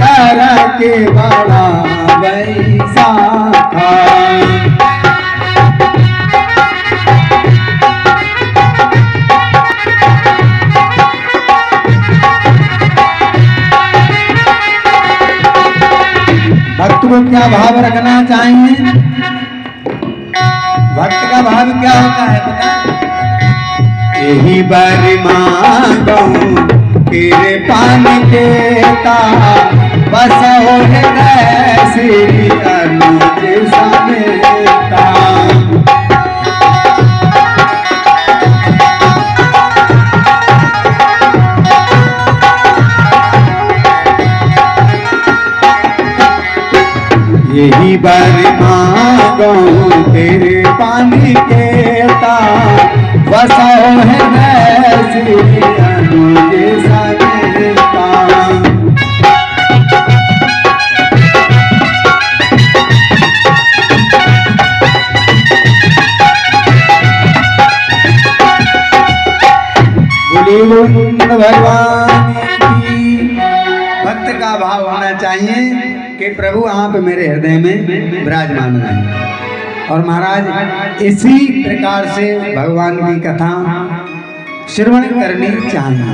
कर के बड़ा बैसाखा। भक्त को क्या भाव रखना चाहिए? भक्त का भाव क्या होता है पता? यही बारी मांगो तेरे पान के ता बस हो श्री अनुज समेता। यही बारी मांगो तेरे पानी के ता बसा है श्री अनुज समेता। बोलिए भगवान की। भक्त का भाव होना चाहिए कि प्रभु आप मेरे हृदय में विराजमान रहे। और महाराज इसी प्रकार से भगवान की कथा श्रवण करनी चाहिए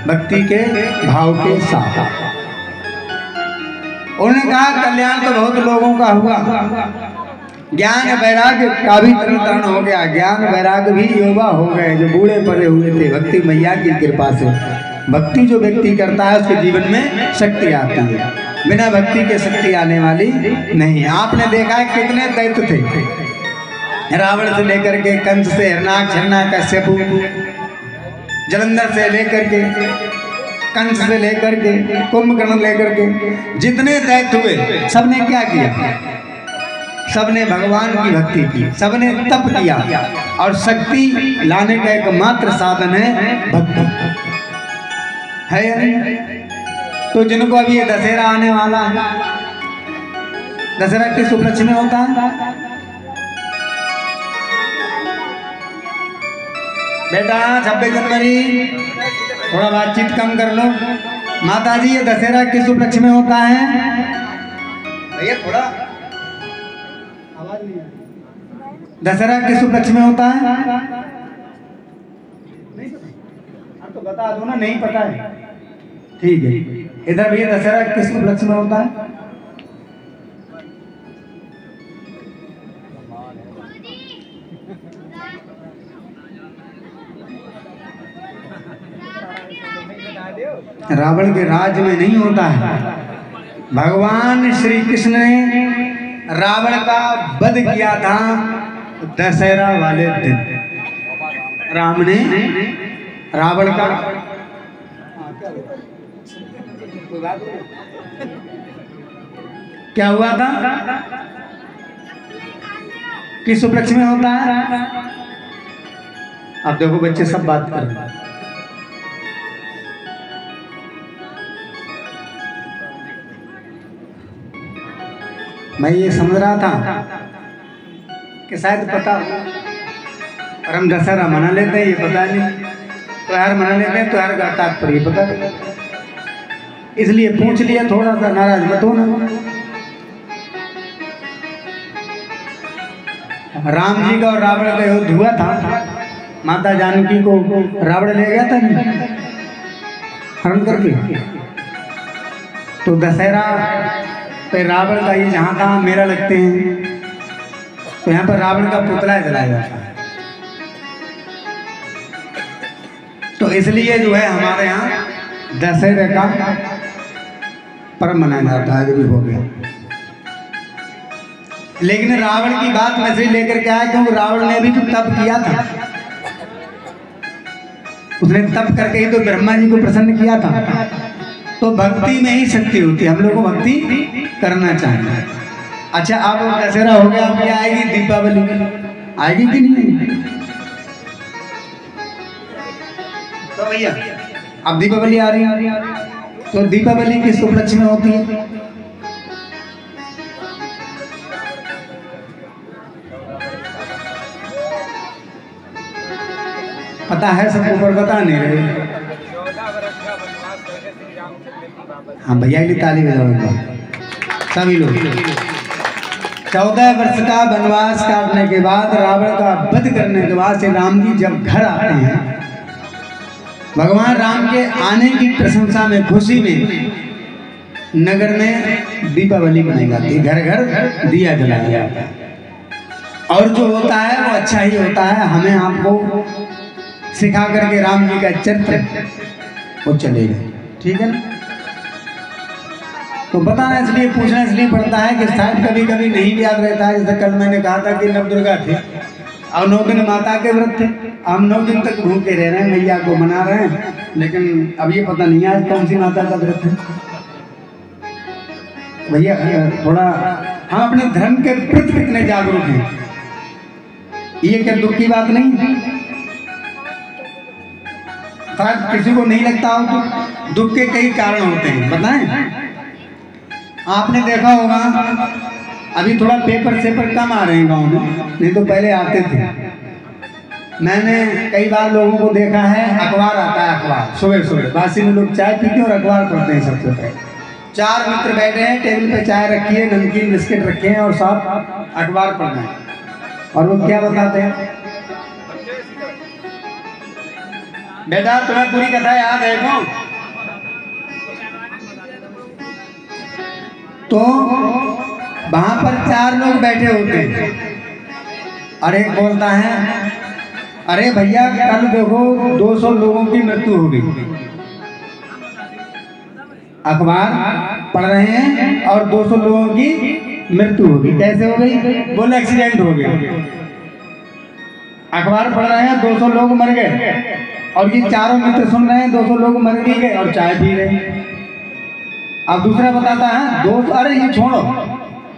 भक्ति के भाव के साथ। उन्होंने कहा कल्याण तो बहुत लोगों का हुआ, ज्ञान वैराग्य का भी तरण हो गया। ज्ञान वैराग्य भी युवा हो गए जो बूढ़े पड़े हुए थे। भक्ति मैया की कृपा से भक्ति जो व्यक्ति करता है उसके जीवन में शक्ति आती है। बिना भक्ति के शक्ति आने वाली नहीं। आपने देखा है कितने दैत्य थे, रावण से लेकर के कंस से हिरणाक्ष हिरण्यकश्यप, जलंधर से लेकर के कंस से लेकर के कुंभकर्ण लेकर के जितने दैत्य हुए सबने क्या किया? सबने भगवान की भक्ति की, सबने तप किया। और शक्ति लाने का एकमात्र साधन है भक्ति है या नहीं? तो जिनको अभी ये दशहरा आने वाला है, दशहरा किस उपलक्ष्य में होता है? बेटा 26 जनवरी थोड़ा बातचीत कम कर लो। माता जी ये दशहरा किस उपलक्ष्य में होता है? भैया थोड़ा आवाज नहीं आ रही। दशहरा किस उपलक्ष्य में होता है? नहीं पता? आप तो बता दो ना, नहीं पता है। ठीक है, इधर भी दशहरा किस उपलक्ष्य में होता है? रावण के राज्य में नहीं होता है। भगवान श्री कृष्ण ने रावण का वध किया था दशहरा वाले दिन। राम ने रावण का क्या हुआ था? किस उपलक्ष्य में होता है? अब देखो बच्चे सब बात कर रहे हैं। मैं ये समझ रहा था कि शायद पता हो, और हम दशहरा मना लेते हैं ये पता नहीं, त्योहार मना लेते हैं, त्योहार का तात्पर्य पता नहीं, इसलिए पूछ लिया। थोड़ा सा नाराज मत हो ना। राम जी का और रावण का युद्ध हुआ था। माता जानकी को रावण ले गया था ना हरण करके। तो दशहरा पे रावण का ये जहाँ तहाँ मेला लगते हैं, तो यहाँ पर रावण का पुतला जलाया जाता है। तो इसलिए जो है हमारे यहाँ दशहरे का पर्व मनाया जाता है, जो भी हो गया। लेकिन रावण की बात मैं से लेकर के आया क्योंकि रावण ने भी तो तप किया था। उसने तप करके ही तो ब्रह्मा जी को प्रसन्न किया था। तो भक्ति में ही शक्ति होती है। हम लोग को भक्ति करना चाहिए। अच्छा, अब दशहरा हो गया, अब क्या आएगी? दीपावली आएगी कि नहीं? तो भैया अब दीपावली आ रही है, तो दीपावली किस उपलक्ष्य में होती है? पता है सबको पर बता नहीं रहे। हाँ भैया के लिए ताली बजाओ एक बार सभी लोग। 14 वर्ष का वनवास काटने के बाद, रावण का वध करने के बाद श्री राम जी जब घर आते हैं, भगवान राम के आने की प्रशंसा में, खुशी में नगर में दीपावली मनाई जाती है, घर घर दिया जलाया जाता है। और जो होता है वो अच्छा ही होता है। हमें आपको सिखा करके राम जी का चरित्र वो चलेगा, ठीक है ना। तो बताना इसलिए, पूछना इसलिए पड़ता है कि शायद कभी कभी नहीं भी याद रहता है। जैसे कल मैंने कहा था कि नवदुर्गा थे और 9 दिन माता के व्रत थे, हम 9 दिन तक भूखे रह रहे हैं, मैया को मना रहे हैं, लेकिन अब ये पता नहीं आज कौन सी माता का व्रत है। भैया थोड़ा हम अपने धर्म के प्रति कितने जागरूक हैं, ये क्या दुख की बात नहीं? शायद किसी को नहीं लगता हो तो दुख के कई कारण होते हैं, बताएं। आपने देखा होगा अभी थोड़ा पेपर सेपर कम आ रहे हैं गांव में, नहीं तो पहले आते थे। मैंने कई बार लोगों को देखा है, अखबार आता है, अखबार सुबह सुबह बासी में लोग चाय पीते हैं और अखबार पढ़ते हैं। सबसे पहले 4 मित्र बैठे हैं, टेबल पे चाय रखी है, नमकीन बिस्किट रखे हैं और साथ अखबार पढ़ रहे हैं। और वो क्या बताते हैं, बेटा तुम्हें पूरी कथा याद है क्यों? तो वहां पर 4 लोग बैठे होते हैं और एक बोलता है, अरे भैया कल देखो 200 लोगों की मृत्यु हो गई। अखबार पढ़ रहे हैं और 200 लोगों की मृत्यु हो गई। कैसे हो गई? बोले एक्सीडेंट हो गया। अखबार पढ़ रहे हैं, 200 लोग मर गए और ये चारों मित्र सुन रहे हैं 200 लोग मर भी गए और चाय पी रहे हैं। अब दूसरा बताता है, अरे ये छोड़ो,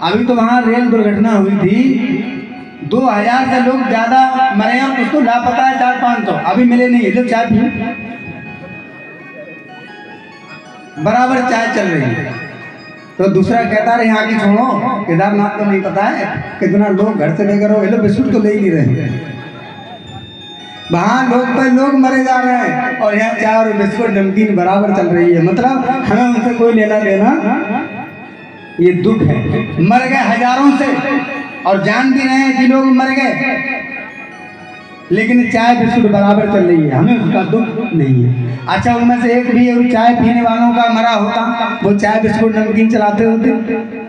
अभी तो वहां रेल दुर्घटना हुई थी, 2000 से लोग ज्यादा मरे हैं, उसको लापता है 400-500, अभी मिले नहीं, जो चाय पी। बराबर चाय चल रही है। तो दूसरा कहता रहे यहाँ की छोड़ो, केदारनाथ को नहीं पता है कितना लोग घर से लेकर हो, बिस्कुट तो ले ही नहीं रहे। वहाँ लोग पे लोग मरे जा रहे हैं और यहाँ चाय और बिस्कुट नमकीन बराबर चल रही है। मतलब हमें उनसे कोई लेना देना, ये दुख है। मर गए हजारों से और जान भी रहे हैं कि लोग मर गए, लेकिन चाय बिस्कुट बराबर चल रही है, हमें उसका दुख नहीं है। अच्छा उनमें से एक भी चाय पीने वालों का मरा होता, वो चाय बिस्कुट नमकीन चलाते होते।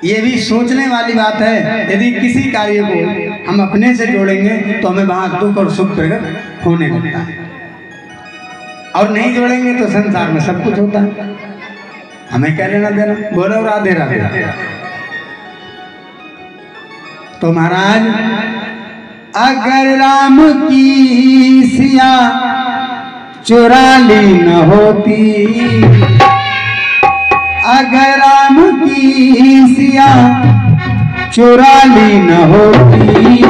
ये भी सोचने वाली बात है। यदि किसी कार्य को हम अपने से जोड़ेंगे तो हमें वहां दुख और सुख प्रकट होने लगता है, और नहीं जोड़ेंगे तो संसार में सब कुछ होता है। हमें क्या लेना देना? बोलो राधे राधे। तो महाराज, अगर राम की सिया चुरा ली न होती, अगर राम की सिया चुरा ली न होती,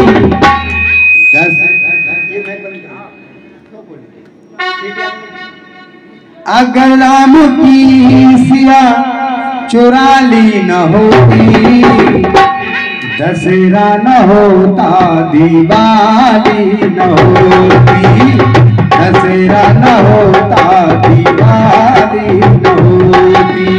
अगर राम की सिया चुरा ली न होती, दशहरा न होता, दिवाली न होती, दशहरा न होता, दिवाली न होती।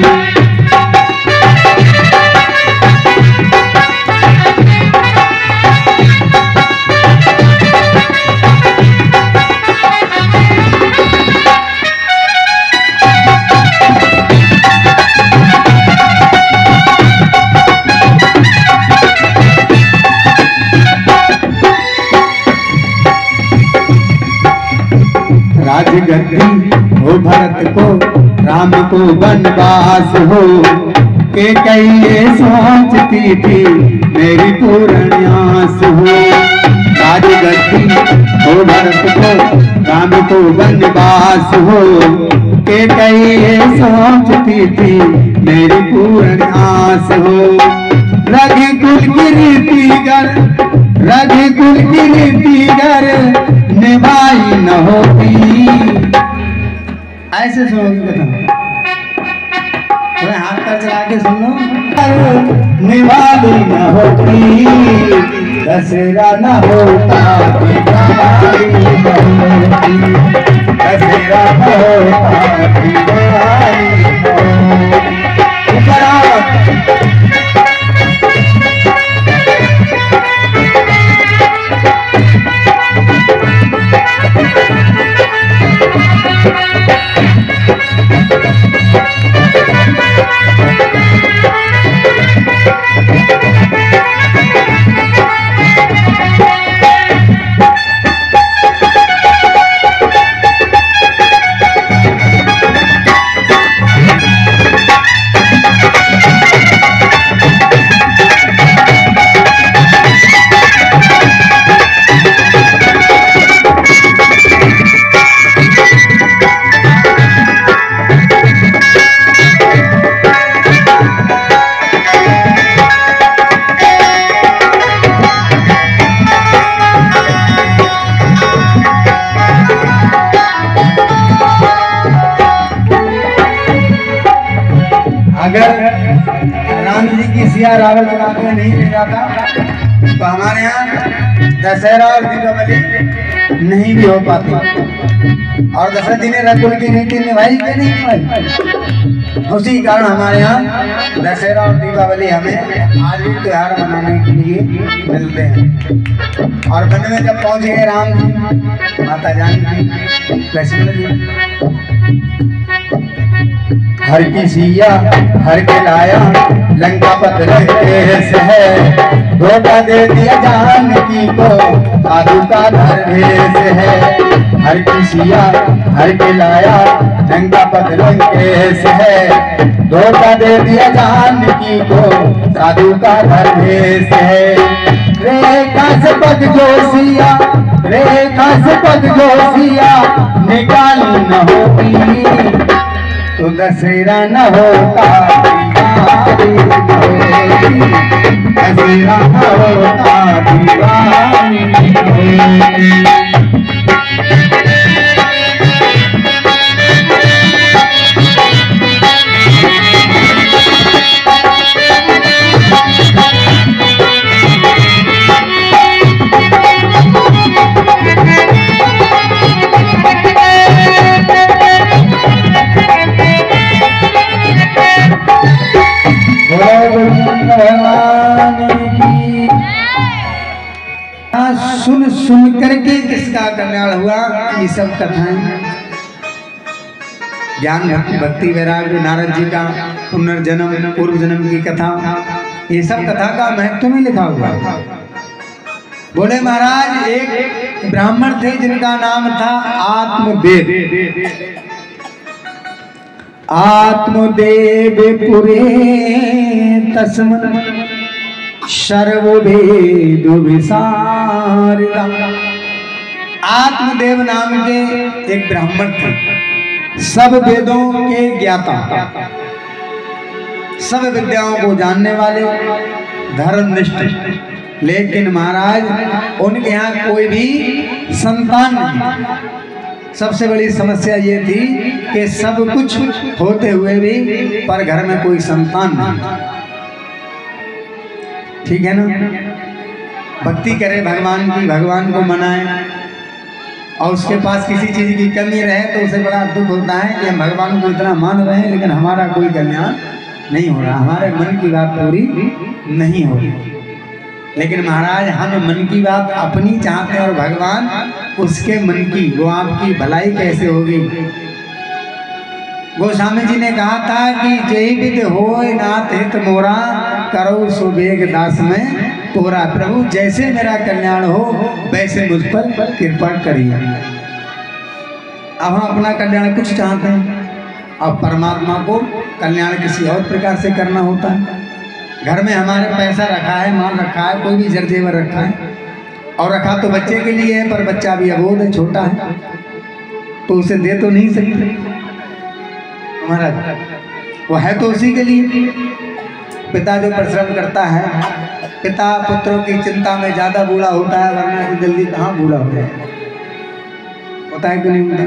राजगद्दी हो भरत को, राम को वनवास हो, के कई ये सोचती थी मेरी पूर्ण आस हो। राजगद्दी हो भरत को, राम को वनवास हो, के कई ये सोचती थी मेरी पूर्ण आस हो। रघुकुल की रीतिगर, रघुकुल की रीतिगर निभाई न होती। ऐसे सुनोगी कथा, थोड़ा हाथ पर चला के सुनो। निभाई न होती, दशहरा न होता, दिवाली न होती। दशहरा होता दिवाली राम जी की सिया रावण चुनाव में नहीं ले जाता तो हमारे यहाँ दशहरा और दीपावली नहीं भी हो पाती। और 10 दिन रकुल की नीति निभाई कि नहीं निभाई, उसी कारण हमारे यहाँ दशहरा और दीपावली हमें आज भी त्योहार मनाने के लिए मिलते हैं। और वन में जब पहुंचे राम जी, माता जानकी, लक्ष्मण जी, हर की सिया हर के लाया लंका पत्र है, धोखा दे दिया जानकी को साधु का धर्मेश है। हर की सिया हर के लाया लंका पत्र है, धोखा दे दिया जानकी को साधु का धर्मेश है। रेखा से पग जोशिया, रेखा से पग जोशिया निकाल न होती तो दशहरा न होता दिवाली, दशहरा न होता दिवाली। सुन सुन करके किसका कल्याण हुआ, ये सब कथाएं ज्ञान भक्ति वैराग्य नारद जी का पुनर्जन्म पूर्व जन्म की कथा, ये सब कथा का महत्व में लिखा हुआ है। बोले महाराज एक ब्राह्मण थे जिनका नाम था आत्मदेव। आत्मदेव पुरे तस्मन् सर्ववेद विशारदा। आत्मदेव नाम के एक ब्राह्मण थे, सब वेदों के ज्ञाता, सब विद्याओं को जानने वाले, धर्मनिष्ठ। लेकिन महाराज उनके यहाँ कोई भी संतान नहीं। सबसे बड़ी समस्या ये थी कि सब कुछ होते हुए भी पर घर में कोई संतान नहीं। ठीक है ना, भक्ति करे भगवान की, भगवान को मनाए, और उसके पास किसी चीज की कमी रहे तो उसे बड़ा दुख होता है कि हम भगवान को इतना मान रहे हैं लेकिन हमारा कोई कल्याण नहीं हो रहा, हमारे मन की बात पूरी नहीं हो रही। लेकिन महाराज हम मन की बात अपनी चाहते हैं और भगवान उसके मन की, वो आपकी भलाई कैसे होगी। गोस्वामी जी ने कहा था कि जय विद होय नाथ हित मोरा, करो सुबेग दास में तोरा। प्रभु जैसे मेरा कल्याण हो वैसे मुझ पर कृपा करिए। अब हम अपना कल्याण कुछ चाहते हैं, अब परमात्मा को कल्याण किसी और प्रकार से करना होता है। घर में हमारे पैसा रखा है, माल रखा है, कोई भी जरजेवर रखा है, और रखा तो बच्चे के लिए है, पर बच्चा भी अबोध है, छोटा है, तो उसे दे तो नहीं सकते महाराज, वो है तो उसी के लिए। पिता जो परिश्रम करता है, पिता पुत्रों की चिंता में ज्यादा बूढ़ा होता है, वरना कि जल्दी कहाँ बूढ़ा हो जाए, होता है कि नहीं होता।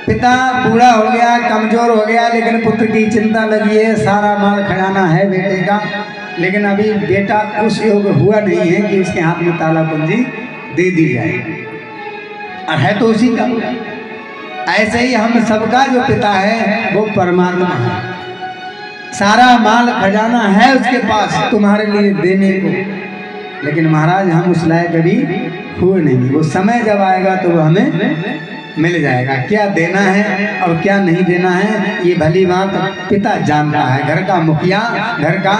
पिता बूढ़ा हो गया, कमजोर हो गया, लेकिन पुत्र की चिंता लगी है, सारा माल खजाना है बेटे का, लेकिन अभी बेटा उस योग्य हुआ नहीं है कि उसके हाथ में ताला कुंजी दे दी जाए। और है तो उसी का। ऐसे ही हम सबका जो पिता है वो परमात्मा है। सारा माल खजाना है उसके पास तुम्हारे लिए देने को, लेकिन महाराज हम उस लायक कभी हुए नहीं। वो समय जब आएगा तो वो हमें मिल जाएगा। क्या देना है और क्या नहीं देना है ये भली बात पिता जानता है। घर का मुखिया, घर का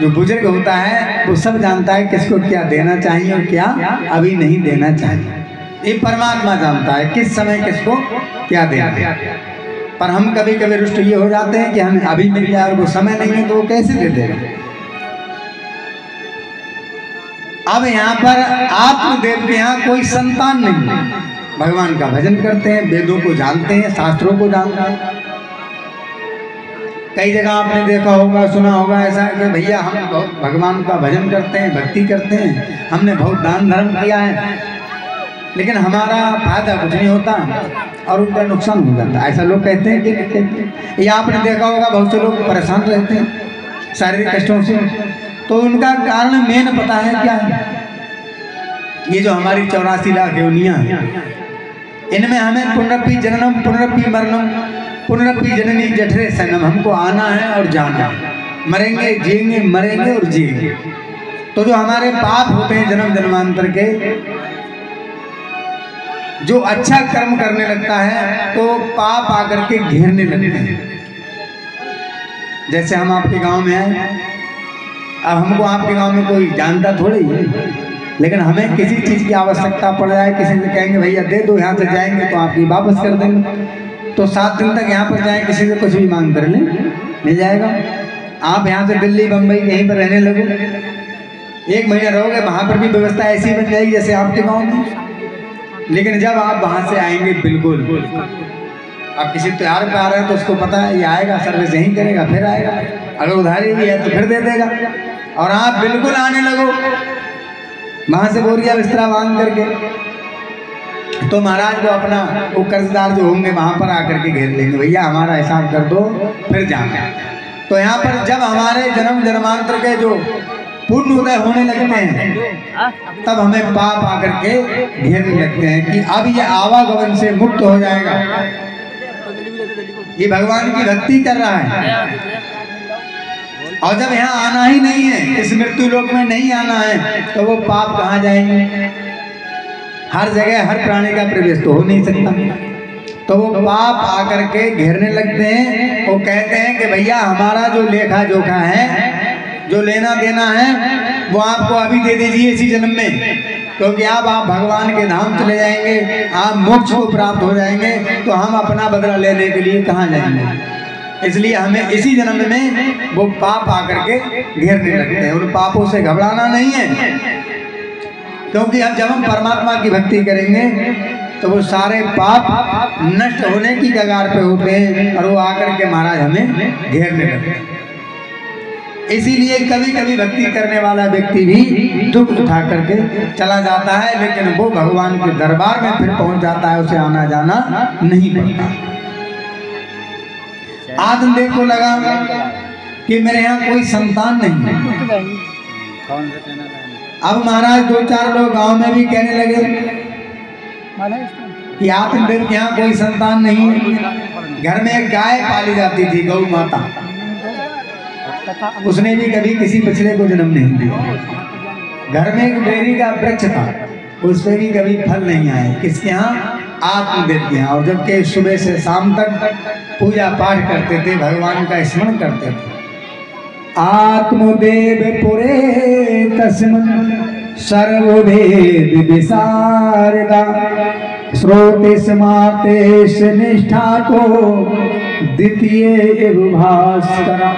जो बुजुर्ग होता है वो सब जानता है किसको क्या देना चाहिए और क्या अभी नहीं देना चाहिए। ये परमात्मा जानता है किस समय किसको क्या देना है। पर हम कभी कभी रुष्ट ये हो जाते हैं कि हमें अभी मिल जाए और वो समय नहीं है तो वो कैसे दे देगा। अब यहाँ पर आत्मदेव के यहाँ कोई संतान नहीं है। भगवान का भजन करते हैं, वेदों को जानते हैं, शास्त्रों को जानते हैं। कई जगह आपने देखा होगा, सुना होगा ऐसा कि भैया हम बहुत भगवान का भजन करते हैं, भक्ति करते हैं, हमने बहुत दान धर्म किया है, लेकिन हमारा फायदा कुछ नहीं होता और उनका नुकसान हो जाता है। ऐसा लोग कहते हैं कि या आपने देखा होगा बहुत से लोग परेशान रहते हैं शारीरिक कष्टों से, तो उनका कारण मेन पता है क्या है। ये जो हमारी 84 लाख योनियां हैं, इनमें हमें पुनरपि जननम पुनरपि मरणम पुनरपि जननी जठरे सनम, हमको आना है और जाना है, मरेंगे जिएंगे, मरेंगे और जिएंगे। तो जो हमारे पाप होते हैं जन्म जन्मांतर के, जो अच्छा कर्म करने लगता है तो पाप आकर के घेरने लगते हैं। जैसे हम आपके गांव में आए, अब हमको आपके गांव में कोई जानता थोड़ी है, लेकिन हमें किसी चीज़ की आवश्यकता पड़ जाए, किसी से कहेंगे भैया दे दो, यहाँ से जाएंगे तो आपकी वापस कर देंगे, तो 7 दिन तक यहाँ पर जाए किसी से कुछ भी मांग कर लें, मिल जाएगा। आप यहाँ से दिल्ली बम्बई कहीं पर रहने लगो, 1 महीना रहोगे, वहाँ पर भी व्यवस्था ऐसी बन जाएगी जैसे आपके गाँव में। लेकिन जब आप वहाँ से आएंगे, बिल्कुल आप किसी त्योहार पे आ रहे हैं तो उसको पता है ये आएगा, सर्विस यहीं करेगा, फिर आएगा, अगर उधारी भी है तो फिर दे देगा। और आप बिल्कुल आने लगो वहाँ से बोरिया बिस्तरा बांध करके, तो महाराज को अपना वो कर्जदार जो होंगे वहाँ पर आकर के घेर लेंगे, भैया हमारा हिसाब कर दो फिर जाना। तो यहाँ पर जब हमारे जन्म जन्मांतर के जो पूर्ण उदय होने लगते हैं, तब हमें पाप आकर के घेरने लगते हैं कि अब ये आवागमन से मुक्त हो जाएगा, ये भगवान की भक्ति कर रहा है। और जब यहाँ आना ही नहीं है, इस मृत्यु लोक में नहीं आना है, तो वो पाप कहाँ जाएंगे। हर जगह हर प्राणी का प्रवेश तो हो नहीं सकता, तो वो पाप आकर के घेरने लगते हैं। वो कहते हैं कि भैया हमारा जो लेखा जोखा है, जो लेना देना है, वो आपको अभी दे दीजिए इसी जन्म में, क्योंकि अब आप भगवान के धाम चले जाएंगे, आप मोक्ष को प्राप्त हो जाएंगे, तो हम अपना बदला लेने के लिए कहाँ जाएंगे। इसलिए हमें इसी जन्म में वो पाप आकर के घेरने लगते हैं। उन पापों से घबराना नहीं है, क्योंकि अब जब हम परमात्मा की भक्ति करेंगे तो वो सारे पाप नष्ट होने की कगार पे होते हैं और वो आकर के महाराज हमें घेरने लगते हैं। इसीलिए कभी कभी भक्ति करने वाला व्यक्ति भी दुख उठा करके चला जाता है, लेकिन वो भगवान के दरबार में फिर पहुंच जाता है, उसे आना जाना नहीं पड़ता। आत्मदेव को लगा कि मेरे यहाँ कोई संतान नहीं है। अब महाराज 2-4 लोग गांव में भी कहने लगे कि आत्मदेव के यहाँ कोई संतान नहीं है। घर में एक गाय पाली जाती थी, गौ माता, उसने भी कभी किसी बछड़े को जन्म नहीं दिया। घर में एक बेरी का वृक्ष था, उस पर भी कभी फल नहीं आए। किसके यहाँ? आत्मदेव के यहाँ। और जबकि सुबह से शाम तक पूजा पाठ करते थे, भगवान का स्मरण करते थे। आत्मदेव पुरे तस्मन् सर्वभेद विशारदा, श्रोते समातेश निष्ठा को द्वितीय एव भास्करा।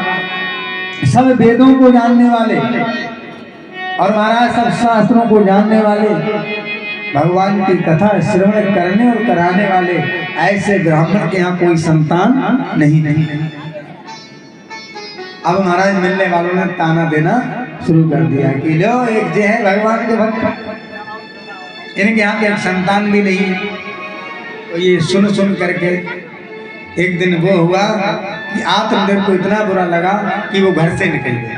सब वेदों को जानने वाले और महाराज सब शास्त्रों को जानने वाले, भगवान की कथा श्रवण करने और कराने वाले ऐसे ब्राह्मण के यहाँ कोई संतान नहीं। अब महाराज मिलने वालों ने ताना देना शुरू कर दिया कि लो एक जे है भगवान के भक्त, इनके यहाँ के संतान भी नहीं। तो ये सुन सुन करके एक दिन वो हुआ कि आत्मदेव को इतना बुरा लगा कि वो घर से निकल गए।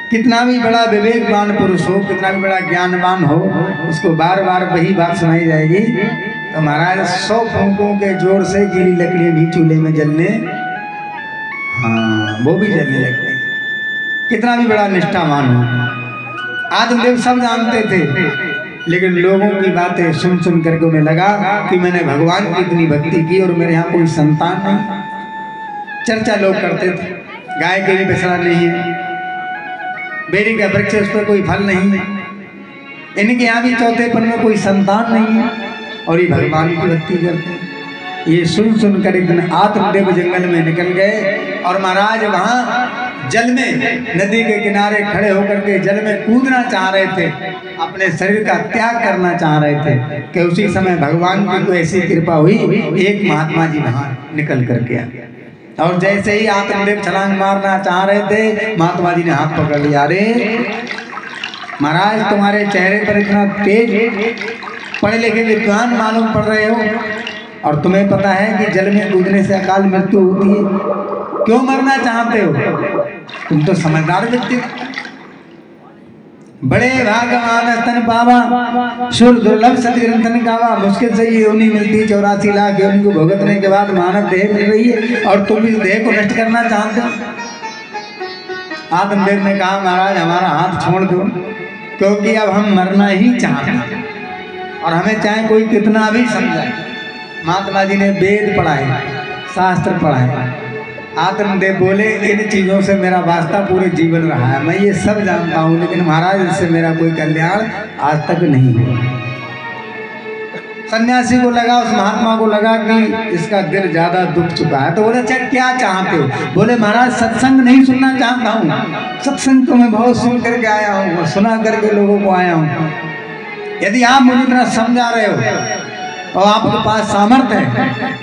कितना भी बड़ा विवेकवान पुरुष हो, कितना भी बड़ा ज्ञानवान हो, उसको बार बार वही बात सुनाई जाएगी तो महाराज 100 फूंकों के जोर से गीली लकड़ियां भी चूल्हे में जलने, हाँ वो भी जलने लगते हैं, कितना भी बड़ा निष्ठावान हो। आत्मदेव सब जानते थे, लेकिन लोगों की बातें सुन सुन करके उन्हें लगा कि मैंने भगवान की इतनी भक्ति की और मेरे यहाँ कोई संतान नहीं। चर्चा लोग करते थे, गाय के भी बछड़ा नहीं है, बेरी का वृक्ष उस पर कोई फल नहीं है, इनके यहाँ भी चौथेपन में कोई संतान नहीं है और ये भगवान की भक्ति करते हैं। ये सुन सुन कर एक दिन आत्मदेव जंगल में निकल गए और महाराज वहाँ जल में, नदी के किनारे खड़े होकर के जल में कूदना चाह रहे थे, अपने शरीर का त्याग करना चाह रहे थे कि उसी समय भगवान की कोई ऐसी कृपा हुई, एक महात्मा जी वहाँ निकल करके आ गया और जैसे ही आत्मदेव छलांग मारना चाह रहे थे, महात्मा जी ने हाथ पकड़ लिया। अरे महाराज तुम्हारे चेहरे पर इतना तेज, पढ़े लिखे विद्वान मालूम पड़ रहे हो और तुम्हें पता है कि जल में कूदने से अकाल मृत्यु होती है, क्यों मरना चाहते हो? तुम तो समझदार व्यक्ति, बड़े भागवान स्तन पावा, सुर दुर्लभ सतग्रंथन गावा, मुश्किल से ये योनि मिलती 84 लाख योनि को भुगतने के बाद मानव देह मिल रही है और तुम इस देह को नष्ट करना चाहते हो। आत्मदेव ने कहा महाराज हमारा हाथ छोड़ दो, क्योंकि अब हम मरना ही चाहते हैं और हमें चाहे कोई कितना भी समझाए। महात्मा जी ने वेद पढ़ाए, शास्त्र पढ़ाए। आत्मदेव बोले इन चीज़ों से मेरा वास्ता पूरे जीवन रहा है, मैं ये सब जानता हूँ, लेकिन महाराज इससे मेरा कोई कल्याण आज तक नहीं हुआ। सन्यासी को लगा, उस महात्मा को लगा कि इसका दिल ज़्यादा दुख चुका है, तो बोले अच्छा क्या चाहते हो? बोले महाराज सत्संग नहीं सुनना चाहता हूँ, सत्संग तो मैं बहुत सुन करके आया हूँ, सुना करके लोगों को आया हूँ। यदि आप मुझे इतना समझा रहे हो और आपके पास सामर्थ्य है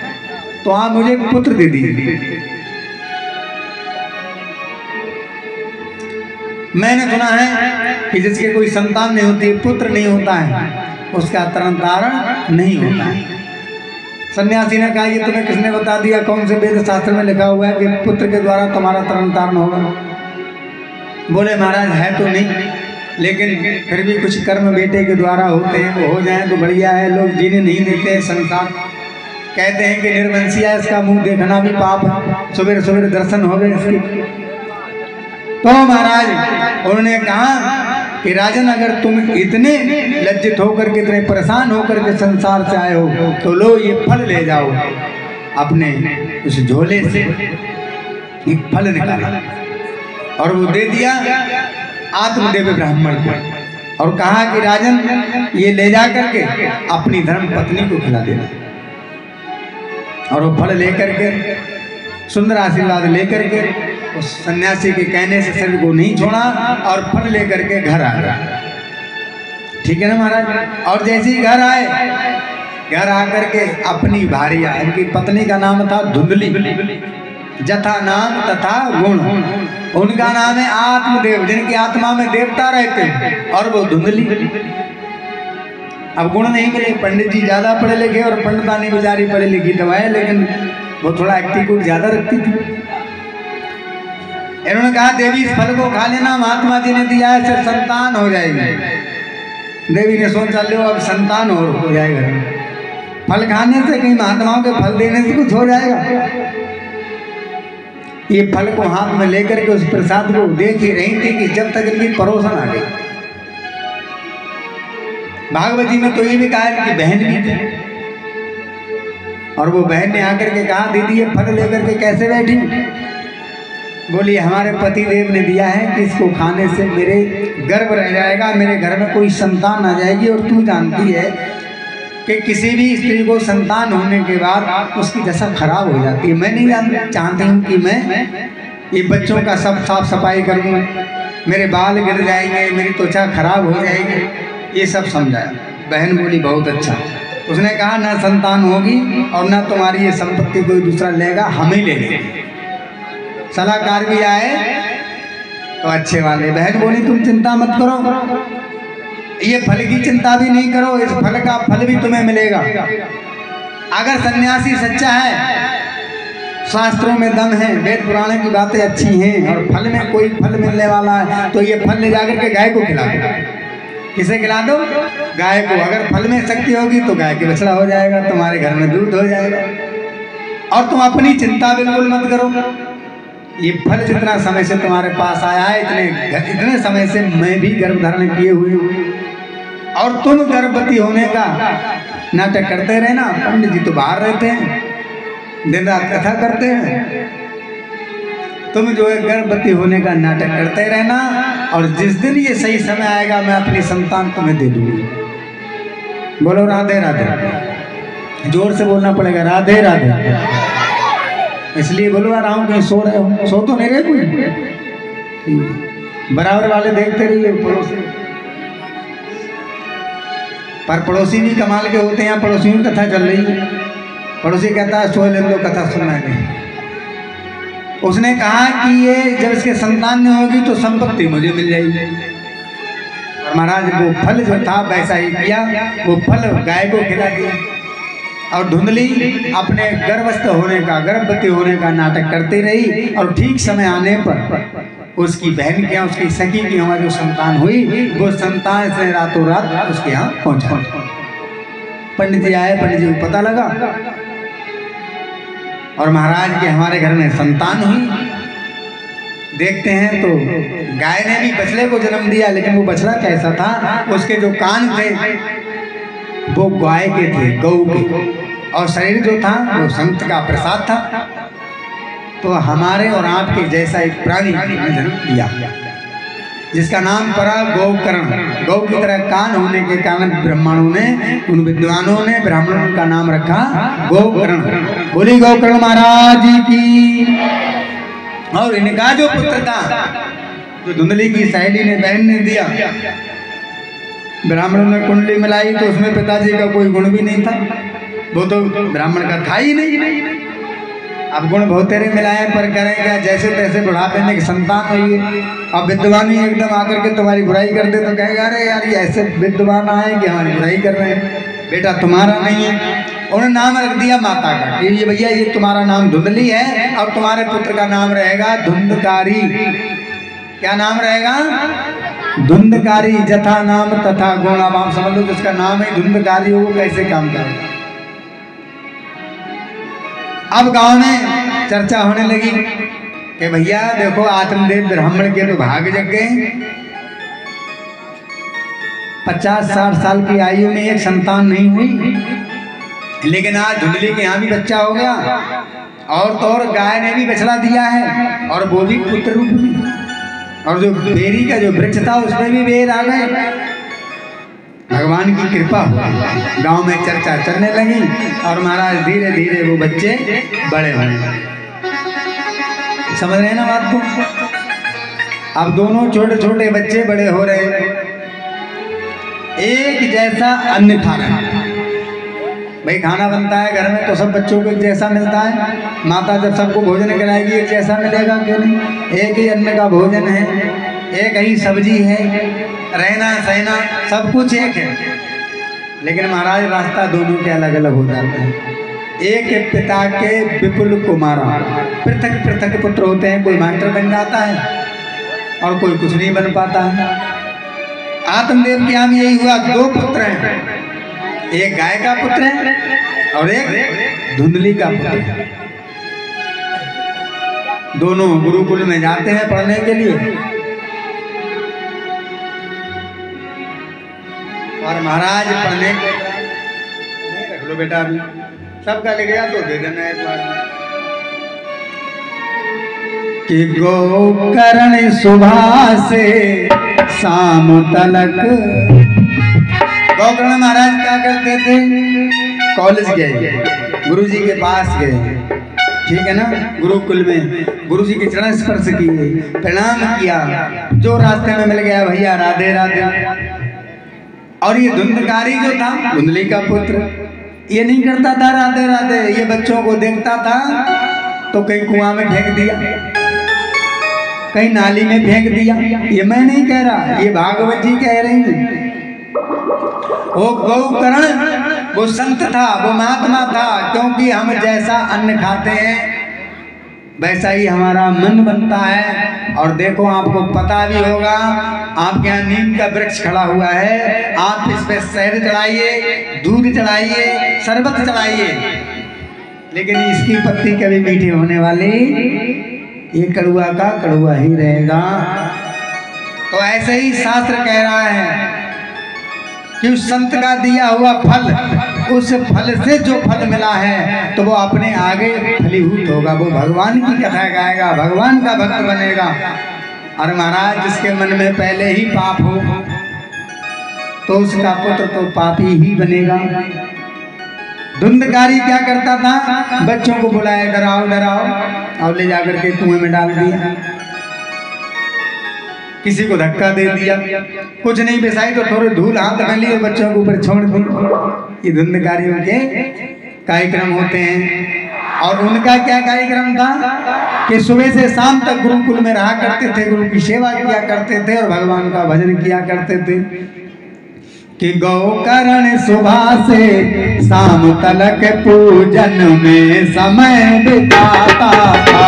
तो आप मुझे पुत्र दे दीजिए। मैंने सुना है कि जिसके कोई संतान नहीं होती, पुत्र नहीं होता है, उसका तरण तारण नहीं होता है। सन्यासी ने कहा ये तुम्हें किसने बता दिया, कौन से वेद शास्त्र में लिखा हुआ है कि पुत्र के द्वारा तुम्हारा तरण तारण होगा? बोले महाराज है तो नहीं, लेकिन फिर भी कुछ कर्म बेटे के द्वारा होते हैं, वो हो जाए तो बढ़िया है। लोग जीने नहीं देते हैं संसार, कहते हैं कि निर्वंशिया, इसका मुंह देखना भी पाप है, सवेरे सवेरे दर्शन हो गए इसके। तो महाराज उन्होंने कहा कि राजन अगर तुम इतने लज्जित होकर के, इतने परेशान होकर के संसार से आए हो तो लो ये फल ले जाओ, अपने उस झोले से एक फल निकाला और वो दे दिया आत्मदेव ब्राह्मण को और कहा कि राजन ये ले जा करके अपनी धर्म पत्नी को खिला देना। और वो फल लेकर के, सुंदर आशीर्वाद लेकर के उस सन्यासी के कहने से शरीर को नहीं छोड़ा और फल लेकर के घर आ गया। ठीक है ना महाराज? और जैसे ही घर आए, घर आकर के अपनी भार्या, इनकी पत्नी का नाम था धुंधली, जथा नाम तथा गुण, उनका नाम है आत्मदेव, जिनकी आत्मा में देवता रहते और वो धुंधली। अब गुण नहीं मिले, पंडित जी ज्यादा पढ़े लिखे और पंडितानी बेचारी पढ़ी लिखी तो है, लेकिन वो थोड़ा एटीट्यूड ज्यादा रखती थी। इन्होंने कहा देवी इस फल को खा लेना, महात्मा जी ने दिया है, इससे संतान हो जाएगी। देवी ने सोचा लो अब संतान हो जाएगा, फल खाने से कहीं महात्माओं के फल देने से कुछ हो जाएगा। ये फल को हाथ में लेकर के उस प्रसाद को देख ही रही थी कि जब तक इनकी परोसन आ गई। भागवत जी में तो ये भी कहा है कि बहन भी थी और वो बहन ने आकर के कहा दीदी ये फल लेकर के कैसे बैठी? बोली हमारे पति देव ने दिया है कि इसको खाने से मेरे गर्भ रह जाएगा, मेरे घर में कोई संतान आ जाएगी। और तू जानती है कि किसी भी स्त्री को संतान होने के बाद उसकी दशा खराब हो जाती है। मैं नहीं चाहती हूँ कि मैं ये बच्चों का सब साफ सफाई करूँ, मेरे बाल गिर जाएंगे, मेरी त्वचा खराब हो जाएगी, ये सब समझाया। बहन बोली बहुत अच्छा। उसने कहा ना संतान होगी और ना तुम्हारी ये संपत्ति कोई दूसरा लेगा, हम ही ले लेंगे। सलाहकार भी आए तो अच्छे वाले। बहन बोली तुम चिंता मत करो, ये फल की चिंता भी नहीं करो, इस फल का फल भी तुम्हें मिलेगा। अगर सन्यासी सच्चा है शास्त्रों में दम है, वेद पुराण की बातें अच्छी हैं, और फल में कोई फल मिलने वाला है तो ये फल ले जाकर के गाय को खिला दो। किसे खिला दो? गाय को। अगर फल में शक्ति होगी तो गाय के बछड़ा हो जाएगा, तुम्हारे घर में दूध हो जाएगा। और तुम अपनी चिंता बिल्कुल मत करो। ये फल जितना समय से तुम्हारे पास आया है, इतने समय से मैं भी गर्भ धारण किए हुए हूँ, और तुम गर्भवती होने का नाटक करते रहना। पंडित जी तो बाहर रहते हैं, दिन रात कथा करते हैं, तुम जो है गर्भवती होने का नाटक करते रहना, और जिस दिन ये सही समय आएगा मैं अपनी संतान तुम्हें दे दूंगी। बोलो राधे राधे। जोर से बोलना पड़ेगा, राधे राधे। इसलिए बोलवा रहा हूँ, कहीं सो रहे हो? सो तो नहीं रहे कोई? बराबर वाले देखते रहिए पड़ोसी, पर पड़ोसी भी कमाल के होते हैं। पड़ोसियों की कथा चल रही है, पड़ोसी कहता है सो ले लो, कथा सुनना है। उसने कहा कि ये जब इसके संतान नहीं होगी तो संपत्ति मुझे मिल जाएगी। और महाराज वो फल जो था वैसा ही किया, वो फल गाय को खिला दिया, और धुंधली अपने गर्भस्थ होने का, गर्भवती होने का नाटक करती रही। और ठीक समय आने पर उसकी बहन के यहाँ, उसकी सखी की हमारी जो संतान हुई, वो संतान से रातों रात उसके यहाँ पहुंचा। पंडित जी आए, पंडित जी को पता लगा, और महाराज के हमारे घर में संतान हुई। देखते हैं तो गाय ने भी बछड़े को जन्म दिया, लेकिन वो बछड़ा कैसा था? उसके जो कान थे वो गाय के थे, गौ के, और शरीर जो था वो संत का प्रसाद था। तो हमारे और आपके जैसा एक प्राणी ने जन्म दिया, जिसका नाम पड़ा गोकर्ण। गौ की तरह कान होने के कारण ब्राह्मणों ने, उन विद्वानों ने, ब्राह्मणों का नाम रखा गोकर्ण। बोली गोकर्ण महाराज की। और इनका जो पुत्र था, जो धुंधली की सहेली ने, बहन ने दिया, ब्राह्मणों ने कुंडली मिलाई तो उसमें पिताजी का कोई गुण भी नहीं था, वो तो ब्राह्मण का था ही नहीं। अब गुण बहुतेरे मिलाए पर करें क्या, जैसे तैसे बुढ़ापे में संतान हुई है। अब विद्वान ही एकदम आकर के तुम्हारी बुराई कर दे तो कहेगा अरे यार ये ऐसे विद्वान आए कि हमारी बुराई कर रहे हैं, बेटा तुम्हारा नहीं है। उन्होंने नाम रख दिया माता का कि ये भैया ये तुम्हारा नाम धुंधली है, और तुम्हारे पुत्र का नाम रहेगा धुंधकारी। क्या नाम रहेगा? धुंधकारी। जथा नाम तथा गुण। अब आप समझ लो जिसका नाम है धुंधकारी हो वो कैसे काम करेगा। अब गांव में चर्चा होने लगी कि भैया देखो आत्मदेव ब्राह्मण के तो भाग जग गए, 50-60 साल की आयु में एक संतान नहीं हुई, लेकिन आज धुंधली के यहाँ भी बच्चा हो गया, और तो और गाय ने भी बछड़ा दिया है, और वो भी पुत्र रूप में, और जो बेरी का जो वृक्ष था उसमें भी बेर आ गए। भगवान की कृपा हुई, गांव में चर्चा चलने लगी, और महाराज धीरे धीरे वो बच्चे बड़े होने लगे। समझ रहे हैं ना बात को? अब दोनों छोटे छोटे बच्चे बड़े हो रहे हैं, एक जैसा अन्न खा रहे हैं। भाई खाना बनता है घर में तो सब बच्चों को एक जैसा मिलता है, माता जब सबको भोजन कराएगी एक जैसा मिलेगा क्यों नहीं? एक ही अन्न का भोजन है, एक ही सब्जी है, रहना सहना सब कुछ एक है, लेकिन महाराज रास्ता दोनों के अलग अलग हो जाते हैं। एक पिता के विपुल कुमारा, पृथक पृथक पुत्र होते हैं, कोई मास्टर बन जाता है और कोई कुछ नहीं बन पाता है। आत्मदेव के यहाँ यही हुआ, 2 पुत्र हैं, एक गाय का पुत्र है और एक धुंधली का पुत्र है। दोनों गुरुकुल में जाते हैं पढ़ने के लिए, और महाराज पढ़ने नहीं रख लो बेटा, अभी सबका लिख गया तो दे देना एक बार कि गोकर्ण सुबह से शाम तलक। गोकर्ण महाराज क्या करते थे? कॉलेज गए, गुरुजी के पास गए, ठीक है ना, गुरुकुल में गुरुजी के चरण स्पर्श किए, प्रणाम किया, जो रास्ते में मिल गया भैया राधे राधे। और ये धुंधकारी जो था, धुंधली का पुत्र, ये नहीं करता था राधे राधे, ये बच्चों को देखता था तो कहीं कुआं में फेंक दिया, कहीं नाली में फेंक दिया। ये मैं नहीं कह रहा, ये भागवत जी कह रही है। वो गोकर्ण वो संत था, वो महात्मा था, क्योंकि हम जैसा अन्न खाते हैं वैसा ही हमारा मन बनता है। और देखो आपको पता भी होगा, आपके यहाँ नीम का वृक्ष खड़ा हुआ है, आप इस पे शहद चढ़ाइए, दूध चढ़ाइए, शरबत चढ़ाइए, लेकिन इसकी पत्ती कभी मीठी होने वाली, ये कड़ुआ का कड़ुआ ही रहेगा। तो ऐसे ही शास्त्र कह रहा है कि उस संत का दिया हुआ फल, उस फल से जो फल मिला है तो वो अपने आगे फलीभूत होगा, वो भगवान की कथा गाएगा, भगवान का भक्त बनेगा। और महाराज जिसके मन में पहले ही पाप हो तो उसका पुत्र तो पापी ही बनेगा। धुंधकारी क्या करता था, बच्चों को बुलाया, डराओ डराओ, और ले जाकर के कुएं में डाल दिया, किसी को धक्का दे दिया, कुछ नहीं पिसाई तो थोड़े धूल हाथ में लिए बच्चों के ऊपर छोड़ दी। ये धुंधकारियों के कार्यक्रम होते हैं। और उनका क्या कार्यक्रम था कि सुबह से शाम तक गुरुकुल में रहा करते थे, गुरु की सेवा किया करते थे और भगवान का भजन किया करते थे कि गौकर्ण सुबह से शाम तलक पूजन में समय बिताता था।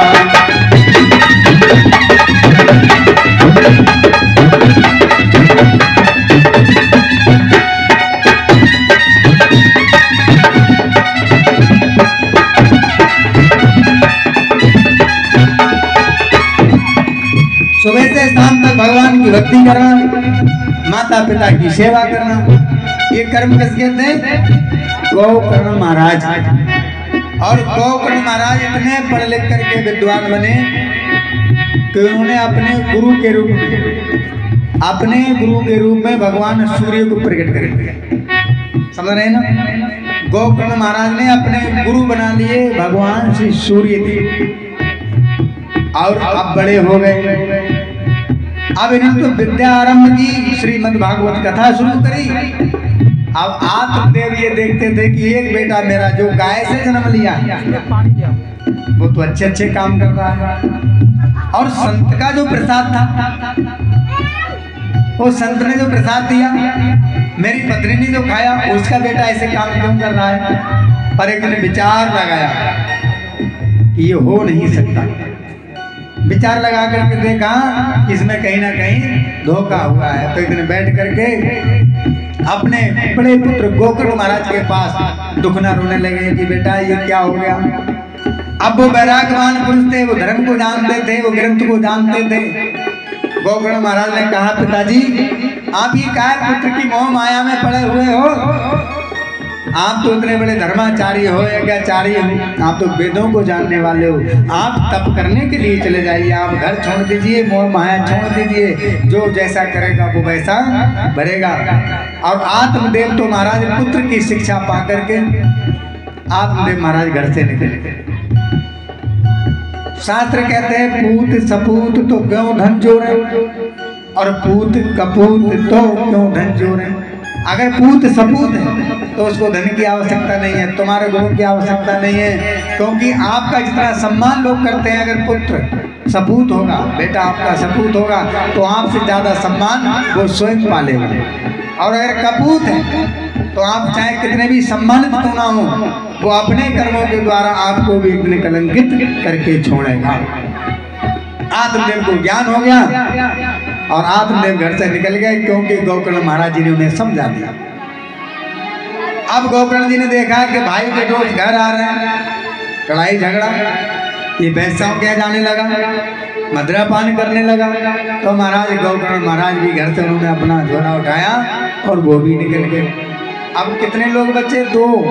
सुबह से शाम तक भगवान की भक्ति करना, माता पिता की सेवा करना, ये कर्म किसके थे? गौकर्ण महाराज। और गौकर्ण महाराज इतने पढ़ लिख करके विद्वान बने कि उन्होंने अपने गुरु के रूप में भगवान सूर्य को प्रकट कर दिया। समझ रहे ना? गौकर्ण महाराज ने अपने गुरु बना लिए भगवान श्री सूर्य देव। और अब बड़े हो गए, अब इन्होंने तो विद्या आरंभ की, श्रीमद् भागवत कथा शुरू करी। अब आत्मदेव ये देखते थे कि एक बेटा मेरा जो गाय से जन्म लिया वो तो अच्छे अच्छे काम कर रहा है, और संत का जो प्रसाद था, वो संत ने जो प्रसाद दिया, मेरी पत्नी ने जो खाया, उसका बेटा ऐसे काम क्यों कर रहा है? पर एक ने विचार लगाया कि ये हो नहीं सकता। विचार लगा करके देखा इसमें कहीं ना कहीं धोखा हुआ है। तो इतने बैठ करके अपने बड़े पुत्र गोकर्ण महाराज के पास दुखना रोने लगे कि बेटा ये क्या हो गया। अब वो वैराग्यवान पुरुष थे, वो धर्म को जानते थे, वो ग्रंथ को जानते थे। गोकर्ण महाराज ने कहा, पिताजी आप ही काय पुत्र की मोह माया में पड़े हुए हो? आप तो इतने बड़े धर्माचारी हो, यज्ञाचारी हो, आप तो वेदों को जानने वाले हो, आप तप करने के लिए चले जाइए, आप घर छोड़ दीजिए, मोह माया छोड़ दीजिए, जो जैसा करेगा वो वैसा भरेगा। और आत्मदेव तो महाराज पुत्र की शिक्षा पा करके आत्मदेव महाराज घर से निकले। शास्त्र कहते हैं पूत सपूत तो क्यों धन जोड़े, और पूत कपूत तो क्यों धन जोड़े। अगर पूत सपूत है तो उसको धन की आवश्यकता नहीं है, तुम्हारे गुरु की आवश्यकता नहीं है, क्योंकि आपका जितना सम्मान लोग करते हैं, अगर पुत्र सपूत होगा, बेटा आपका सपूत होगा, तो आपसे ज्यादा सम्मान वो स्वयं पालेगा। और अगर कपूत है तो आप चाहे कितने भी सम्मानित क्यों ना हो, वो अपने कर्मों के द्वारा आपको भी इतने कलंकित करके छोड़ेगा। आत्मदेव को ज्ञान हो गया और आत्मदेव घर से निकल गए, क्योंकि गोकर्ण महाराज जी ने उन्हें समझा दिया। अब गोकर्ण जी ने देखा कि भाई के दोस्त घर आ रहे हैं, लड़ाई झगड़ा, ये पैसाओं क्या जाने लगा, मदिरापान करने लगा। तो महाराज गोकर्ण महाराज भी घर से उन्होंने अपना झोला उठाया और वो भी निकल गए। अब कितने लोग बचे? दो,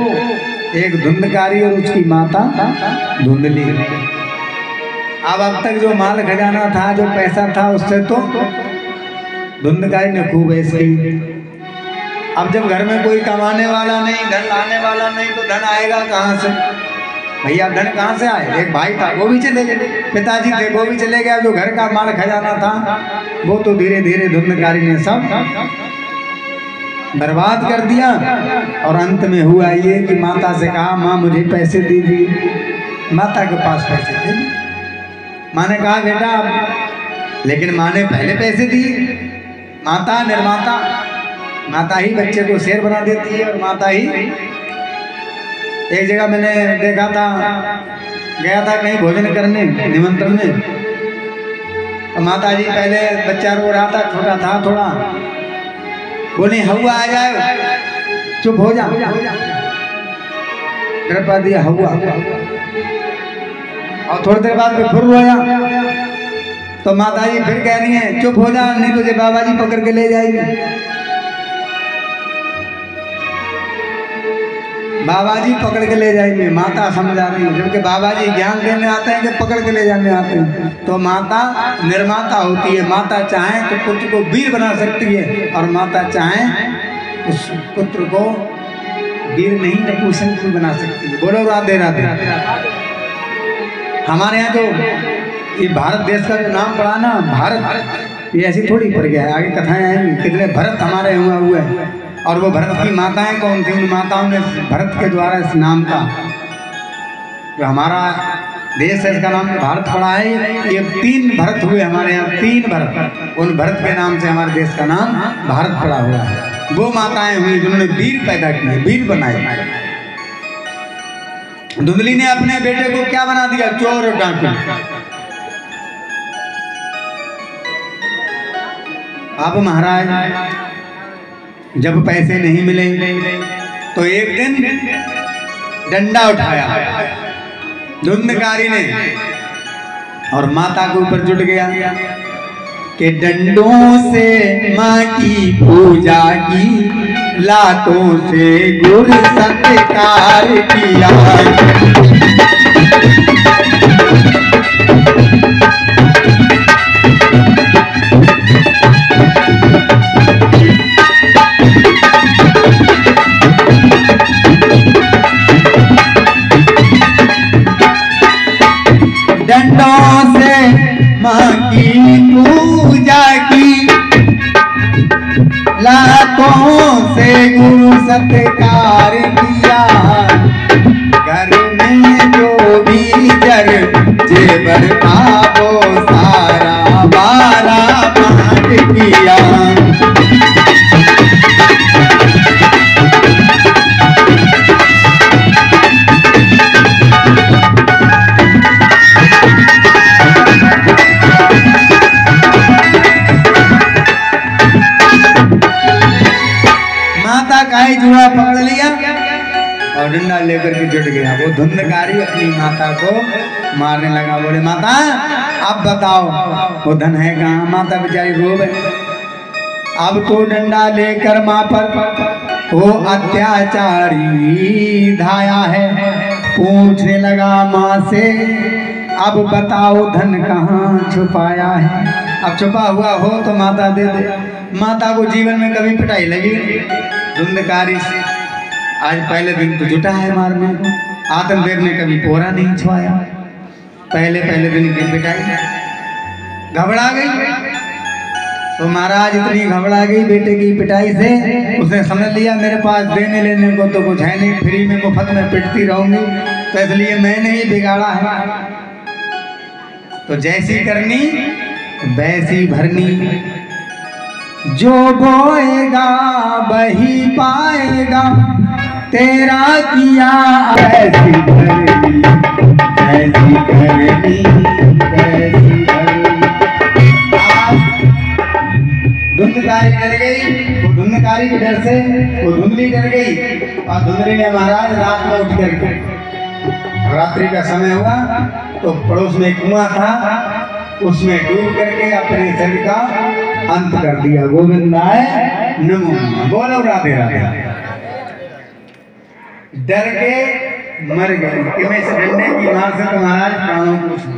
एक धुंधकारी और उसकी माता धुंधली। अब तक जो माल खजाना था, जो पैसा था, उससे तो धुंधकारी ने खूब ऐश की। अब जब घर में कोई कमाने वाला नहीं, धन लाने वाला नहीं, तो धन आएगा कहाँ से? भैया धन कहाँ से आए? एक भाई था वो भी चले गए, पिताजी थे वो भी चले गए, जो घर का माल खजाना था वो तो धीरे धीरे धुंधकारी ने सब बर्बाद कर दिया। और अंत में हुआ ये कि माता से कहा, माँ मुझे पैसे दीजिए। माता के पास पैसे थे, माँ ने कहा बेटा, लेकिन माँ ने पहले पैसे दिए। माता निर्माता, माता ही बच्चे को शेर बना देती है और माता ही एक जगह मैंने देखा था, गया था कहीं भोजन करने निमंत्रण में, तो माता जी पहले बच्चा रो रहा था, छोटा था थोड़ा, बोली हवा आ जाए, चुप हो जा, डर पा दिया हवा, और थोड़ी देर बाद फिर रोया, तो माता जी फिर कह रही है चुप हो जा, नहीं तुझे बाबा जी पकड़ के ले जाएंगे। बाबा जी पकड़ के ले जाएंगे, माता समझा रही है, जबकि बाबा जी ज्ञान देने आते हैं कि पकड़ के ले जाने आते हैं। तो माता निर्माता होती है, माता चाहे तो पुत्र को वीर बना सकती है, और माता चाहे उस पुत्र को वीर नहीं नपुंसक भी बना सकती है। बोलो राधे राधे। हमारे यहाँ जो ये भारत देश का जो नाम पड़ा ना, भारत, ये ऐसी थोड़ी पड़ गया है, आगे कथाएं आएंगी, कितने भरत हमारे यहाँ हुए हैं, और वो भरत की माताएं कौन थी, उन माताओं ने भरत के द्वारा इस नाम का, जो हमारा देश है इसका नाम भारत पड़ा है। ये 3 भरत हुए हमारे यहाँ, 3 भरत, उन भरत के नाम से हमारे देश का नाम भारत पड़ा हुआ है। वो माताएं हुई जिन्होंने वीर पैदा किए, वीर बनाए। धुंधली ने अपने बेटे को क्या बना दिया, चोर और डाकू। अब महाराज जब पैसे नहीं मिले तो एक दिन डंडा उठाया धुंधकारी ने, और माता के ऊपर जुट गया कि डंडों से माँ की पूजा की, लातों से गुर सत्कार किया। डंडों से माँ की पूजा की, लातों से गुरु सत्कार किया। घर में जो भी जर जेवर था वो सारा 12 बांट किया। जुड़ा पकड़ लिया और डंडा लेकर के जुट गया। वो धुंधकारी अपनी माता को मारने लगा। बोले माता अब बताओ वो धन है कहाँ। माता बेचारी रो गई। अब तो डंडा लेकर माँ पर वो अत्याचारी धाया है। पूछने लगा माँ से अब बताओ धन कहाँ छुपाया है। अब छुपा हुआ हो तो माता दे दे। माता को जीवन में कभी पिटाई लगी धुंधकारी से। आज पहले दिन तो जुटा है मारने को। आत्मदेव ने कभी पोरा नहीं छुआया। पहले दिन की पिटाई घबरा गई। तो महाराज इतनी घबरा गई बेटे की पिटाई से, उसने समझ लिया मेरे पास देने लेने को तो कुछ है नहीं, फ्री में मुफ्त में पिटती रहूंगी, तो इसलिए मैंने ही बिगाड़ा है। तो जैसी करनी वैसी भरनी, जो बोएगा वही पाएगा, तेरा किया ऐसी करनी ऐसी करनी ऐसी करनी। धुंधकारी डर गई। वो धुंधकारी के डर से वो धुंधली डर गई। और धुंधली ने महाराज रात में उठ करके, रात्रि का समय हुआ तो पड़ोस में एक कुआं था, उसमें डूब करके अपने शरीर का अंत कर दिया। गोविंदाय नमो नमः। बोलो राधे राधे। डर के मर गए कि मैं इस डंडे की मार से तो महाराज प्राणों को छू।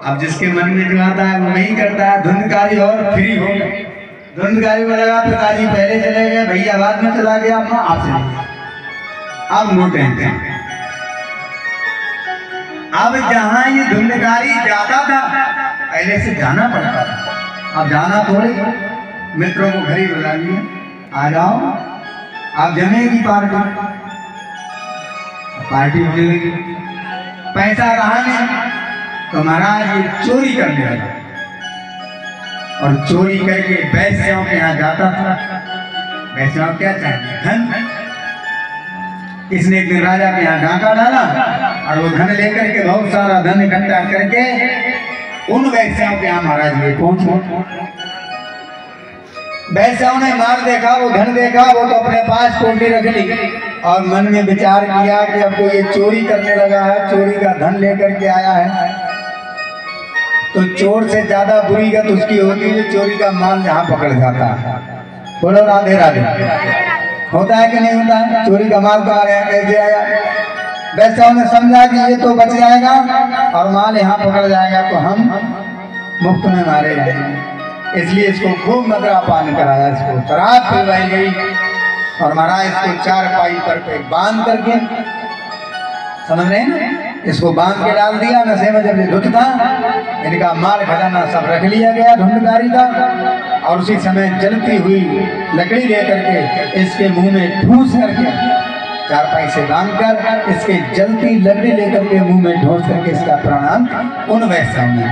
अब जिसके मन में जो आता है वो नहीं करता है। धुंधकारी और फ्री हो गई। धुंधकारी में लगा पिताजी पहले चले गए, भैया बाद में चला गया, अपना आप चले। अब नो टेंशन। अब जहां ये धुंधकारी जाता था पहले से जाना पड़ता था। अब जाना थोड़े, मित्रों को घर ही बुला लिया, आ जाओ अब जमेगी पार्टी। पार्टी होने लगी। पैसा रहा नहीं तो महाराज ये चोरी करने लगा। और चोरी करके वैश्यों के यहाँ जाता था। वैश्यों क्या चाहिए? धन। इसने एक दिन राजा के यहाँ डाका डाला और वो धन लेकर के, बहुत सारा धन इकट्ठा करके उन वैश्याओं के यहाँ महाराज जी पहुंचे। वैश्याओं ने मार देखा, वो धन देखा, वो तो अपने पास कोठी रख ली और मन में विचार किया कि अब तो ये चोरी करने लगा है, चोरी का धन लेकर के आया है, तो चोर से ज्यादा बुरी गत उसकी होती है चोरी का माल जहाँ पकड़ जाता है। बोलो राधे राधे। होता है कि नहीं होता है? चोरी का माल कहाँ आया, कैसे आया? वैश्याओं ने समझा कि ये तो बच जाएगा और माल यहाँ पकड़ जाएगा तो हम मुफ्त में मारे जाएंगे, इसलिए इसको खूब मदरा पान कराया, इसको शराब पिलवाई गई और महाराज इसको 4 पाई पर पे बांध करके, समझ रहे हैं ना, इसको बांध के डाल दिया। नशे में जब ये धुत था, इनका माल खजाना सब रख लिया गया धुंधकारी का, और उसी समय जलती हुई लकड़ी लेकर के इसके मुंह में ठूस करके, 4 पाई से बांधकर इसके जलती लकड़ी लेकर के मुंह में ठूस करके इसका प्राणांत उन वैश्याओं ने।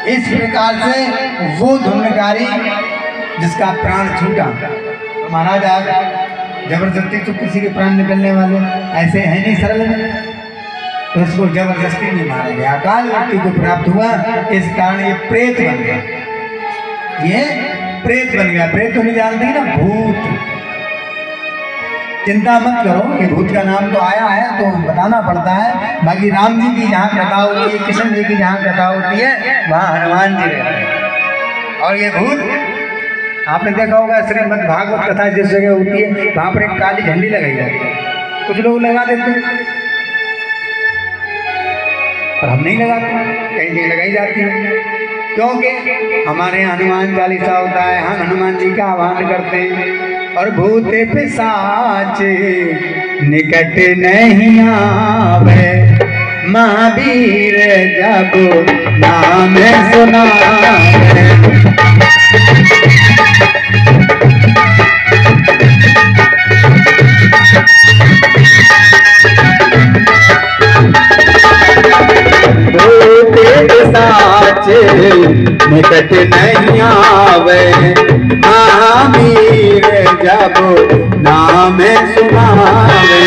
इस प्रकार से वो धुंधकारी जिसका प्राण छूटा, तो महाराज आज जबरदस्ती तो किसी के प्राण निकलने वाले ऐसे है नहीं सरल में, तो इसको जबरदस्ती नहीं मारा गया, अकाल मृत्यु को प्राप्त हुआ, इस कारण ये प्रेत बन गया। ये प्रेत बन गया। प्रेत तो नहीं जानते ना, भूत। चिंता मत करो, ये भूत का नाम तो आया है तो बताना पड़ता है, बाकी राम जी की जहाँ कथा होती है, कृष्ण जी की जहाँ कथा होती है, वहाँ हनुमान जी रहते हैं। और ये भूत आपने देखा होगा श्रीमद् भागवत कथा जिस जगह होती है वहां पर एक काली झंडी लगाई जाती है, कुछ लोग लगा देते हैं पर हम नहीं लगाते, कहीं कहीं लगाई जाती है, क्योंकि हमारे यहाँ हनुमान चालीसा होता है, हम हनुमान जी का आह्वान करते हैं। और भूत पिशाच निकट नहीं आवे, महावीर जब नाम सुनावे। साच निकट नहीं आवे, महावीर जब नाम सुनावे।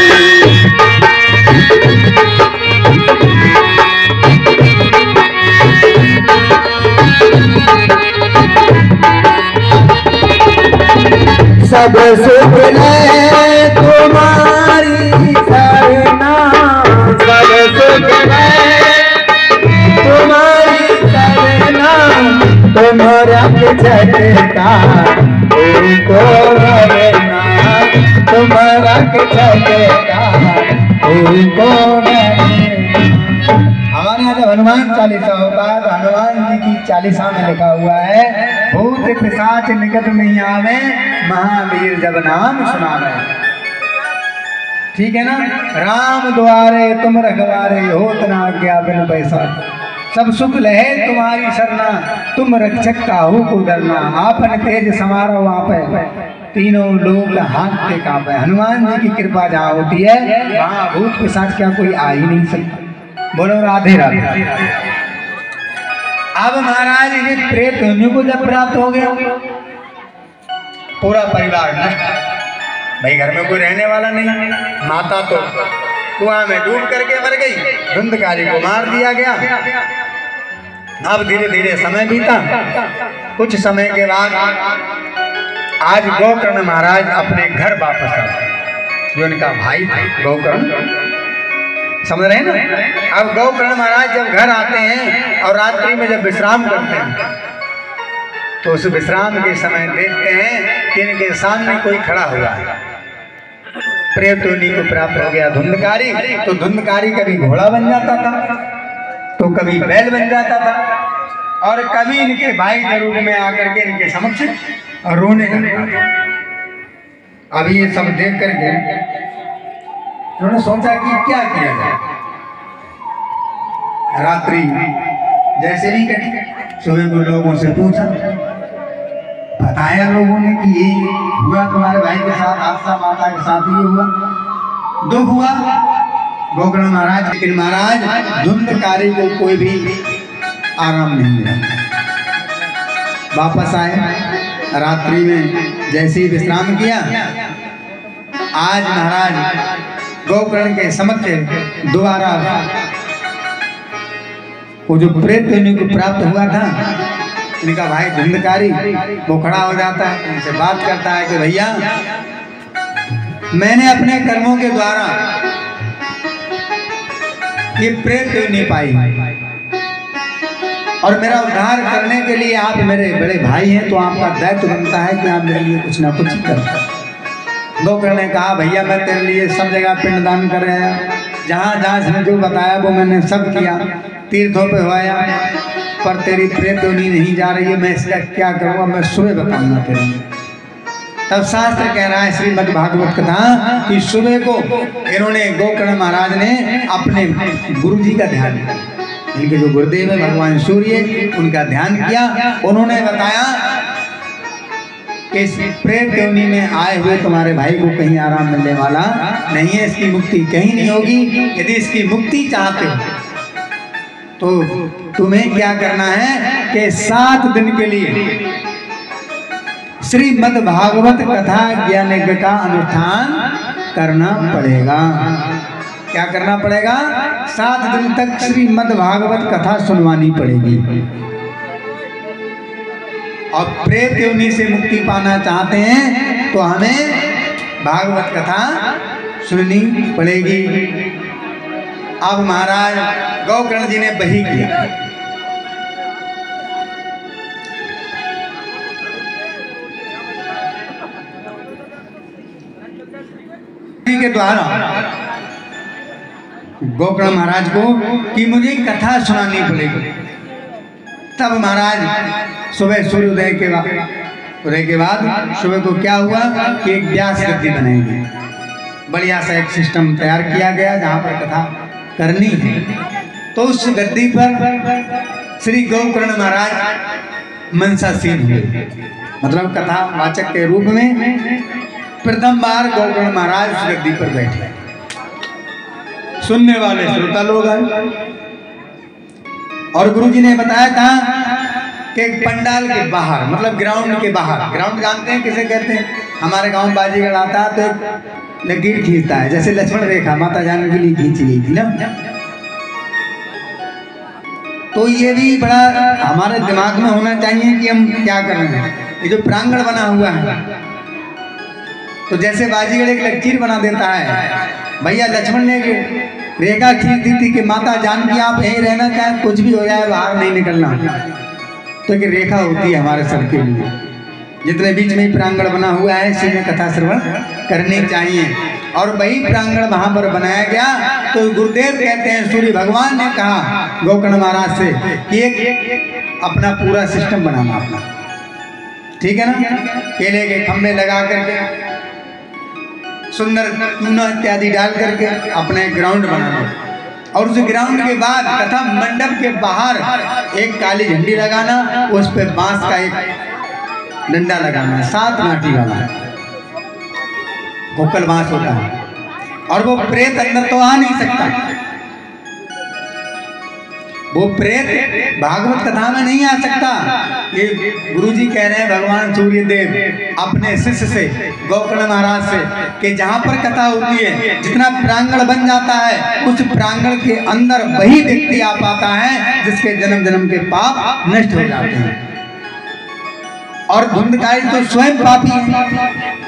सब सुख ले तुम्हारी सरना, सब सुख ले तुम्हारी सरना, तुम रख छटका उनको रखना, तुम रख छटका उनको रखना। हमारे यहाँ जब हनुमान चालीसा होता है तो हनुमान जी की चालीसा में लिखा हुआ है, भूत पिशाच निकट नहीं आवे, महावीर जब नाम सुनावे। ठीक है ना, राम द्वारे तुम रखवारे, होत ना आज्ञा बिन पैसा, सब सुख लहे तुम्हारी सरना, तुम रक्षक काहू को डरना, आपन तेज समारो आपे, तीनों लोग हाथ के कांपे। हनुमान जी की कृपा जहाँ होती है वहाँ भूत पिशाच क्या कोई आ ही नहीं सकता। बोलो राधे राधे। अब महाराज ये प्रेत होने को जब प्राप्त हो गया, पूरा परिवार नष्ट, भाई घर में कोई रहने वाला नहीं, माता तो कुआं में डूब करके मर गई, धुंधकारी को मार दिया गया। अब धीरे धीरे समय बीता, कुछ समय के बाद आज गोकर्ण महाराज अपने घर वापस आए, जो उनका भाई गोकर्ण, समझ रहे हैं ना। अब गोकर्ण महाराज जब घर आते हैं और रात्रि में जब विश्राम करते हैं तो उस विश्राम के समय देखते हैं कि इनके सामने कोई खड़ा हुआ है। प्रेत उन्हीं को प्राप्त हो गया धुंधकारी। तो धुंधकारी कभी घोड़ा बन जाता था, तो कभी बैल बन जाता था, और कभी इनके भाई जरूर में आकर के इनके समक्ष रोने लगता। अभी ये सब देख करके उन्होंने सोचा कि क्या किया जाए। रात्रि जैसे ही कटी, सुबह को लोगों से पूछा, बताया लोगों ने कि ये हुआ तुम्हारे भाई के साथ, आस्था माता के साथ ये हुआ, दुख हुआ गोकर्ण महाराज। लेकिन महाराज धुंधकारी को कोई भी आराम नहीं मिला। वापस आए, रात्रि में जैसे ही विश्राम किया, आज महाराज गोकर्ण के समक्ष दोबारा वो जो प्रेत को प्राप्त हुआ था, इनका भाई धुंधकारी वो खड़ा हो जाता है, इनसे बात करता है कि भैया मैंने अपने कर्मों के द्वारा ये प्रेत नहीं पाई और मेरा उद्धार करने के लिए आप मेरे बड़े भाई हैं, तो आपका दायित्व बनता है कि आप मेरे लिए कुछ ना कुछ करें। गोकर्ण ने कहा भैया मैं तेरे लिए सब जगह पिंडदान कर रहा है, जहाँ जहाँ इसने जो बताया वो मैंने सब किया, तीर्थों पे हुआ, पर तेरी प्रेत योनि नहीं जा रही है, मैं इसका क्या करूँगा, मैं सुबह बताऊंगा तेरे लिए। तब शास्त्र कह रहा है श्रीमद् भागवत कथा कि सुबह को इन्होंने गोकर्ण महाराज ने अपने गुरु जी का ध्यान किया, इनके जो गुरुदेव है भगवान सूर्य, उनका ध्यान किया। उन्होंने बताया कि इस प्रेत योनि में आए हुए तुम्हारे भाई को कहीं आराम मिलने वाला नहीं है, इसकी मुक्ति कहीं नहीं होगी। यदि इसकी मुक्ति चाहते हो तो तुम्हें क्या करना है कि 7 दिन के लिए श्रीमद् भागवत कथा ज्ञान यज्ञ का अनुष्ठान करना पड़ेगा। क्या करना पड़ेगा? 7 दिन तक श्रीमद् भागवत कथा सुनवानी पड़ेगी। और प्रेत योनि से मुक्ति पाना चाहते हैं तो हमें भागवत कथा सुननी पड़ेगी। अब महाराज गोकर्ण जी ने वही किया। के द्वारा गोकर्ण महाराज को कि मुझे कथा सुनानी पड़ेगी। तब महाराज सुबह सूर्योदय के बाद सुबह को क्या हुआ कि एक व्यास गद्दी बनाएंगे, बढ़िया सा एक सिस्टम तैयार किया गया जहाँ पर कथा करनी है। तो उस गद्दी पर श्री गोकर्ण महाराज मनसासीन हुए, मतलब कथा वाचक के रूप में प्रथम बार गोकर्ण महाराज उस गद्दी पर बैठे। सुनने वाले श्रोता लोग आए और गुरुजी ने बताया था कि पंडाल के बाहर, मतलब ग्राउंड के बाहर, ग्राउंड जानते हैं किसे कहते हैं? हमारे गांव बाजीगढ़ आता है तो एक लकीर खींचता है, जैसे लक्ष्मण रेखा माता जाने के लिए खींची गई थी ना। तो ये भी बड़ा हमारे दिमाग में होना चाहिए कि हम क्या कर रहे हैं। ये जो प्रांगण बना हुआ है, तो जैसे बाजीगढ़ एक लकीर बना देता है, भैया लक्ष्मण ने रेखा खींच दी थी कि माता जानकी आप यहीं रहना, चाहे कुछ भी हो जाए बाहर नहीं निकलना। तो एक रेखा होती है हमारे सबके लिए, जितने बीच में प्रांगण बना हुआ है इसी में कथा श्रवण करनी चाहिए। और वही प्रांगण वहां पर बनाया गया। तो गुरुदेव कहते हैं सूर्य भगवान ने कहा गोकर्ण महाराज से कि एक अपना पूरा सिस्टम बनाना अपना, ठीक है ना, केले के खंभे लगा करके सुंदर चूना इत्यादि डाल करके अपने ग्राउंड बनाना। और उस ग्राउंड के बाद कथा मंडप के बाहर एक काली झंडी लगाना, उस पे बांस का एक डंडा लगाना, 7 नाटी वाला, गोकल बांस होता है। और वो प्रेत अंदर तो आ नहीं सकता, वो प्रेत भागवत कथा में नहीं आ सकता। ये गुरुजी कह रहे हैं भगवान सूर्यदेव अपने शिष्य से, गोकर्ण महाराज से, कि जहाँ पर कथा होती है जितना प्रांगण बन जाता है उस प्रांगण के अंदर वही व्यक्ति आ पाता है जिसके जन्म जन्म के पाप नष्ट हो जाते हैं। और धुंधकारी तो स्वयं पापी है,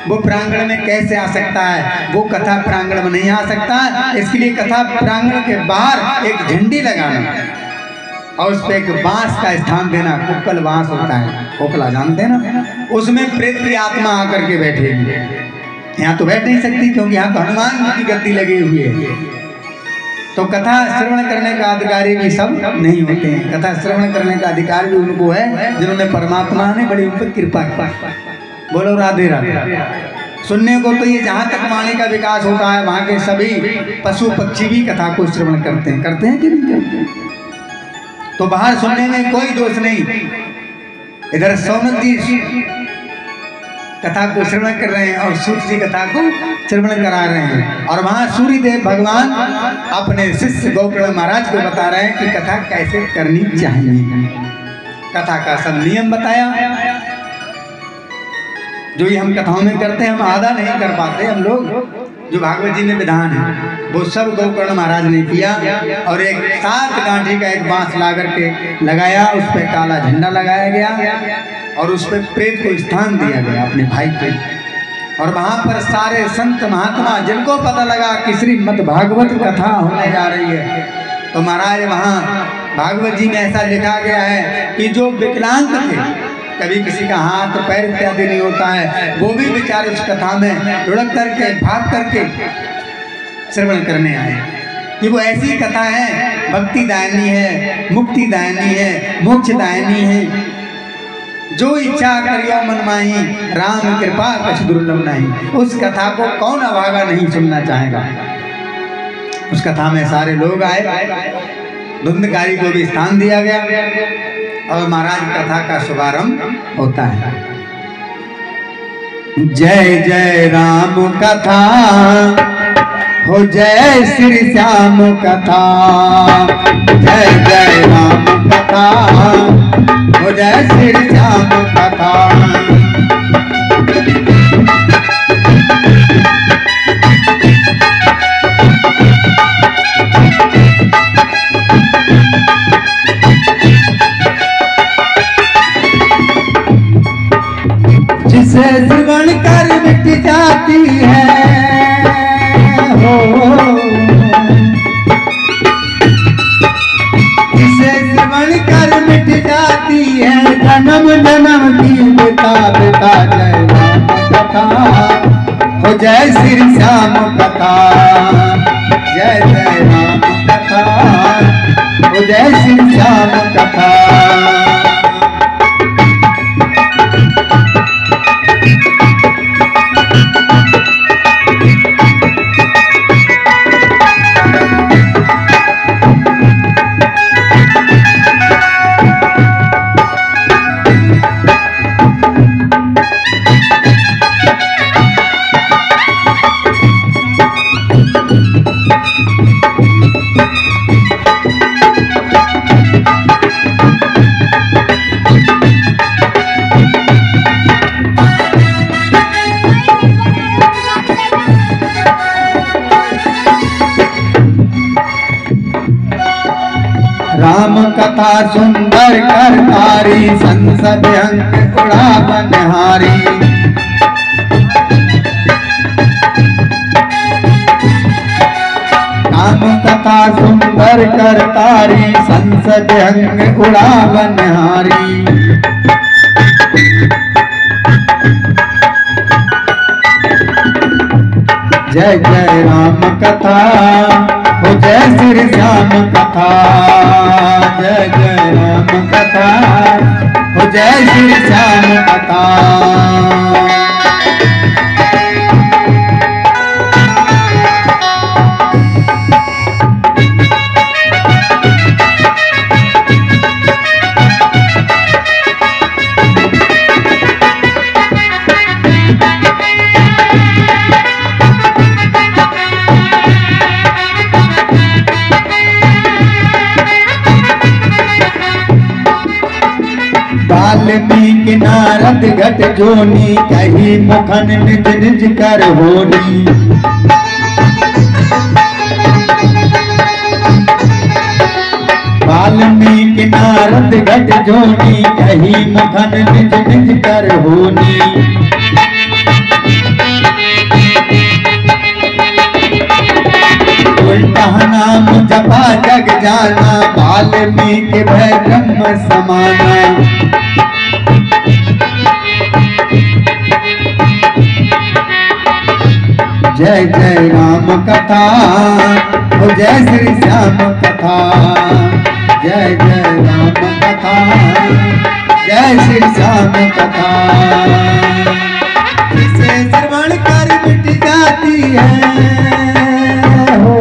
वो प्रांगण में कैसे आ सकता है? वो कथा प्रांगण में नहीं आ सकता। इसके लिए कथा प्रांगण के बाहर एक झंडी लगाना और उस पे एक बांस का स्थान देना, कोकल बांस होता है, कोकला जानते हैं ना, उसमें प्रेत की आत्मा आकर के बैठेगी। यहाँ तो बैठ नहीं सकती क्योंकि यहाँ तो हनुमान जी की गद्दी लगी हुई है। तो कथा श्रवण करने का अधिकारी भी सब नहीं होते हैं। कथा श्रवण करने का अधिकार भी उनको है जिन्होंने परमात्मा ने बड़ी उन पर कृपा की। बोलो राधे राधे। सुनने को तो ये जहाँ तक वाणी का विकास होता है वहाँ के सभी पशु पक्षी भी कथा को श्रवण करते हैं कि नहीं करते हैं? तो बाहर सुनने में कोई दोष नहीं। इधर सौनक जी कथा को श्रवण कर रहे हैं और सूत जी कथा को श्रवण करा रहे हैं, और वहां सूर्यदेव भगवान अपने शिष्य गोकर्ण महाराज को बता रहे हैं कि कथा कैसे करनी चाहिए। कथा का सब नियम बताया। जो ये हम कथाओं में करते हैं, हम आधा नहीं कर पाते हम लोग। जो भागवत जी में विधान है वो सब गोकर्ण महाराज ने किया। और एक 7 कांठी का एक बांस ला करके लगाया, उस पर काला झंडा लगाया गया और उस पर प्रेत को स्थान दिया गया अपने भाई पे। और वहाँ पर सारे संत महात्मा जिनको पता लगा कि श्रीमद् भागवत कथा होने जा रही है, तो महाराज वहाँ भागवत जी में ऐसा लिखा गया है कि जो विकलांग थे, कभी किसी का हाथ पैर इत्यादि नहीं होता है, वो भी बेचारे उस कथा में लुढ़क करके भाग करके श्रवण करने आए। कि वो ऐसी कथा है, भक्ति दायनी है, मुक्ति दायनी है, मोक्ष दायनी है। जो इच्छा करियो मन माही, राम कृपा कछ दुर्लभ नहीं। उस कथा को कौन अभागा नहीं सुनना चाहेगा। उस कथा में सारे लोग आए, धुंधकारी को भी स्थान दिया गया और महाराज कथा का शुभारंभ होता है। जय जय राम कथा हो, जय श्री श्याम कथा। जय जय राम कथा हो, जय श्री श्याम कथा। जिसे श्रवण कर मिट जाती है हो, जिसे श्रवण कर मिट जाती है जन्म जन्म की बिता बिता। जय राम कथा हो, जय श्री श्याम कथा। जय जय राम कथा हो, जय श्री श्याम कथा। राम कथा सुंदर करतारी, संसद अंक उड़ा बनहारी। राम कथा सुंदर करतारी, संसद अंक उड़ा बनहारी। जय जय राम कथा हो, जय श्री श्याम कथा। जय जय राम कथा हो, जय श्री श्याम कथा। वाल्मीकि नारद घट जोनी, कही मुखन निज निज कर होनी। वाल्मीकि नारद घट जोनी, कही मुखन निज निज कर होनी। उल्टा नाम जपा जग जाना, वाल्मीकि भय ब्रह्म समाना। जय जय राम कथा हो, जय श्री श्याम कथा। जय जय राम कथा, जय श्री श्याम कथा। जिसे श्रवण कर मिट जाती है हो,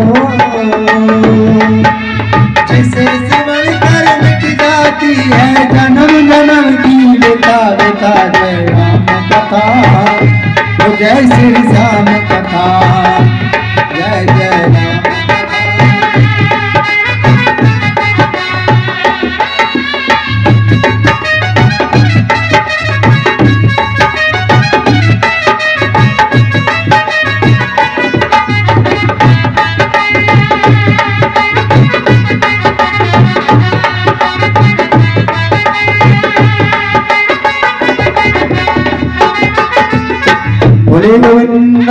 जिसे श्रवण कर मिट जाती है जन्म जन्म की बिता बिता। जय राम कथा हो, जय श्री श्याम कथा। जय जय राम कथा।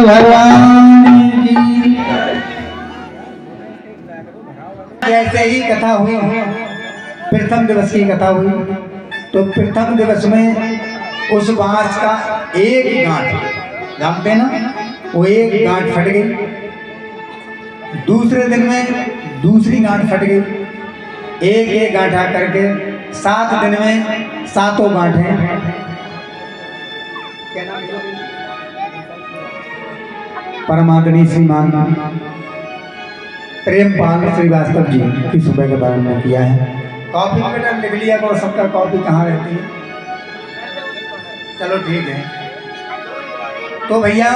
भगवान की। जैसे ही कथा हुई, प्रथम दिवस की कथा हुई, तो प्रथम दिवस में उस बांस का एक गांठ, जानते ना, वो एक गांठ फट गई। दूसरे दिन में दूसरी गांठ फट गई, एक एक गांठा करके 7 दिन में 7 गांठें। परमात्मा श्रीमान प्रेमपाल श्रीवास्तव जी की सुबह के बारे में किया है। कॉपी बेटा लिख लिया करो, सबका कॉपी कहाँ रहती है? चलो ठीक है। तो भैया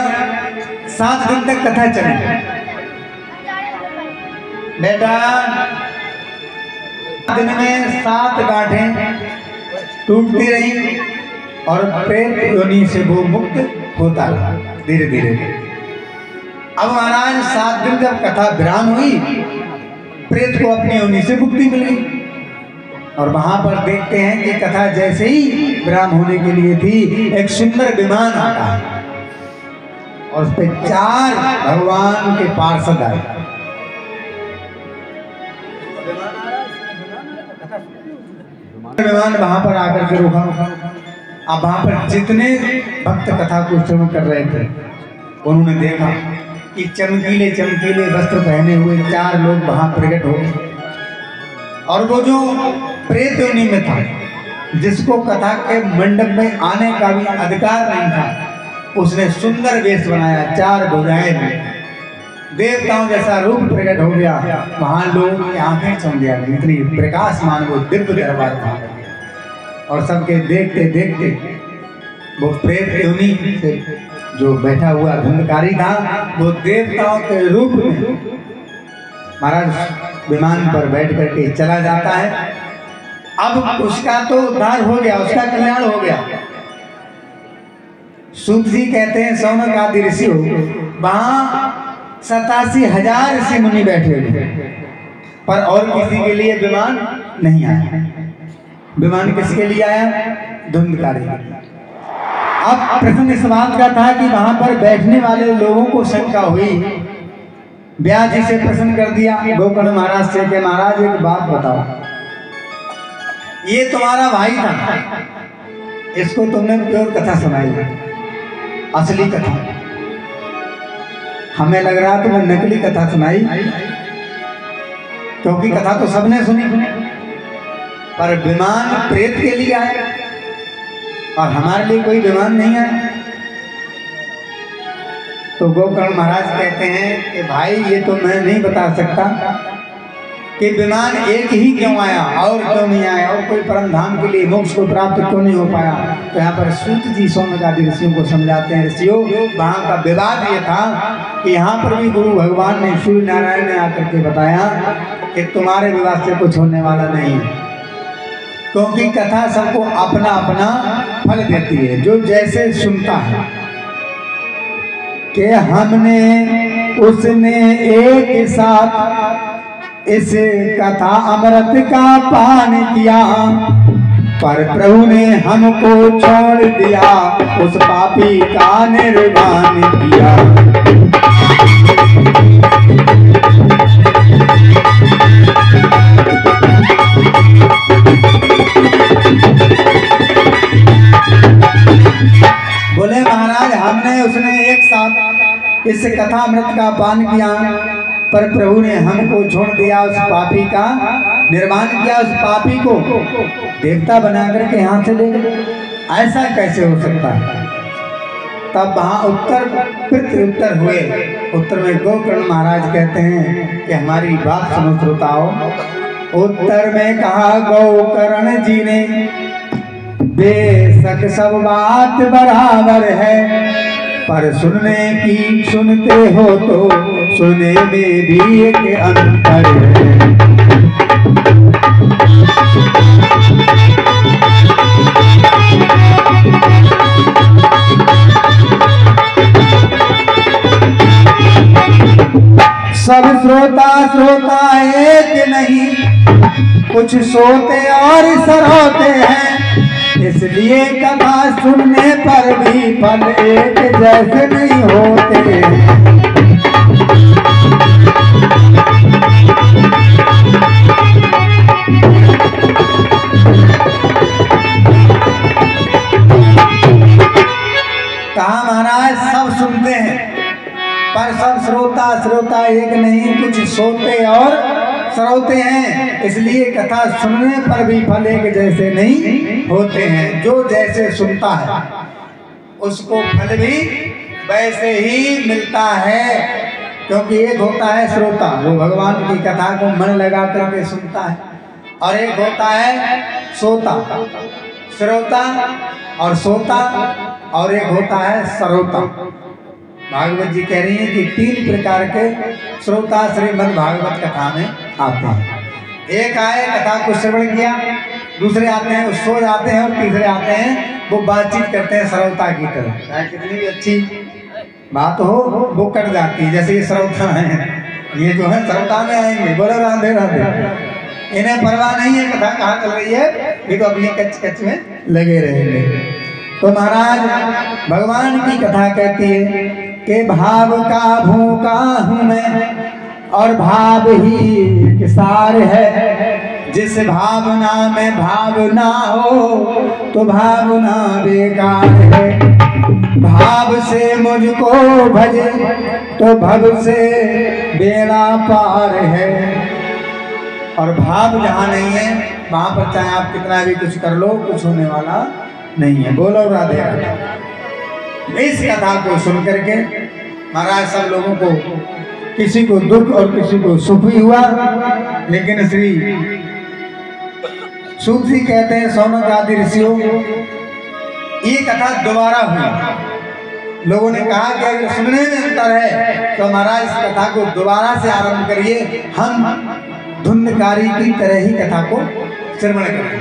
7 दिन तक कथा चली बेटा। दिन में 7 गांठें टूटती रही और प्रेत योनि से वो मुक्त होता रहा धीरे धीरे। अब महाराज 7 दिन जब कथा विराम हुई, प्रेत को अपनी योनि से मुक्ति मिल गई। और वहां पर देखते हैं कि कथा जैसे ही विराम होने के लिए थी, एक सुंदर विमान आता है और उस पर 4 भगवान के पार्षद आए। विमान वहां पर आकर के रुका। अब वहां पर जितने भक्त कथा को श्रवण कर रहे थे, उन्होंने देखा कि चमकीले चमकीले वस्त्र पहने हुए 4 लोग वहां प्रकट हो गए। और वो जो प्रेत योनि में था, जिसको कथा के मंडप में आने का भी अधिकार नहीं था, उसने सुंदर वेश बनाया, 4 भुजाएं दी, देवताओं जैसा रूप प्रकट हो गया। वहां लोगों की आंखें चम गया, इतनी प्रकाशमान वो दिव्य दरबार था। और सबके देखते देखते वो प्रेत योनि से जो बैठा हुआ धुंधकारी था, वो देवताओं के रूप में महाराज विमान पर बैठ करके चला जाता है। अब उसका तो उद्धार हो गया, उसका कल्याण हो गया। सूत जी कहते हैं सौनक आदि ऋषि हो, वहां 87,000 ऋषि मुनि बैठे हुए, पर और किसी के लिए विमान नहीं आया। विमान किसके लिए आया? धुंधकारी। अब प्रश्न इस बात का था कि वहां पर बैठने वाले लोगों को शंका हुई। व्यास जी से प्रश्न कर दिया गोकर्ण महाराज से कि महाराज एक बात बताओ, ये तुम्हारा भाई था, इसको तुमने प्योर कथा सुनाई, असली कथा। हमें लग रहा तुम्हें नकली कथा सुनाई, क्योंकि कथा तो सबने सुनी, पर विमान प्रेत के लिए आया और हमारे लिए कोई विमान नहीं आया। तो गोकर्ण महाराज कहते हैं कि भाई ये तो मैं नहीं बता सकता कि विमान एक ही क्यों आया और क्यों नहीं आया, और कोई परम धाम के लिए मोक्ष को प्राप्त क्यों नहीं हो पाया। तो यहाँ पर सूत जी सौनक आदि ऋषियों को समझाते हैं, ऋषियों वहाँ का विवाद ये था कि यहाँ पर भी गुरु भगवान ने सूर्य नारायण ने आकर के बताया कि तुम्हारे विवाद से कुछ होने वाला नहीं है, क्योंकि कथा सबको अपना अपना फल देती है, जो जैसे सुनता है। कि हमने उसने एक साथ इस कथा अमृत का पान किया, पर प्रभु ने हमको छोड़ दिया, उस पापी का निर्वाण किया। बोले महाराज हमने उसने एक साथ इस कथा अमृत का पान किया, पर प्रभु ने हमको छोड़ दिया, उस पापी का निर्माण किया, उस पापी को देवता बना करके यहाँ से ले गए। ऐसा कैसे हो सकता है? तब वहाँ उत्तर हुए। उत्तर में गोकर्ण महाराज कहते हैं कि हमारी बात सुनो श्रोताओ। उत्तर में कहा गोकर्ण जी ने, बेशक सब बात बराबर है, पर सुनने की सुनते हो तो सुनने में भी एक अंतर है। सब श्रोता एक नहीं, कुछ सोते और सरोते हैं। इसलिए कथा सुनने पर भी फल एक जैसे नहीं होते। कहा महाराज सब सुनते हैं पर सब श्रोता एक नहीं, कुछ सोते और श्रोते हैं। इसलिए कथा सुनने पर भी फल एक जैसे नहीं होते हैं। जो जैसे सुनता है उसको फल भी वैसे ही मिलता है, क्योंकि एक होता है श्रोता, वो भगवान की कथा को मन लगा करके सुनता है, और एक होता है सोता, श्रोता और सोता, और एक होता है सरोता। भागवत जी कह रही हैं कि 3 प्रकार के श्रोता श्रीमद् भागवत कथा में आते हैं। एक आए कथा को श्रवण किया, दूसरे आते हैं वो सो जाते हैं, और तीसरे आते हैं वो बातचीत करते हैं श्रोता की तरह। कितनी भी अच्छी बात हो वो कट जाती है। जैसे ये श्रोता है, ये जो है श्रोता में आएंगे, बोलो राधे राधे, इन्हें परवाह नहीं है कथा कहाँ चल रही है, ये तो अपनी कच कच में लगे रहेंगे। तो महाराज भगवान की कथा कहती है कि भाव का भूखा हूँ मैं और भाव ही सार है। जिस भावना में भावना हो तो भावना बेकार है। भाव से मुझको भजे तो भव से बेड़ा पार है। और भाव जहाँ नहीं है वहाँ पर चाहे आप कितना भी कुछ कर लो, कुछ होने वाला नहीं है। बोलो राधे राधे। इस कथा को सुन करके महाराज सब लोगों को, किसी को दुख और किसी को सुख भी हुआ, लेकिन श्री सूत जी कहते हैं सौनक आदि ऋषियों, ये कथा दोबारा हुई। लोगों ने कहा कि अगर सुनने में अंतर है तो महाराज इस कथा को दोबारा से आरंभ करिए, हम धुंधकारी की तरह ही कथा को श्रवण करेंगे।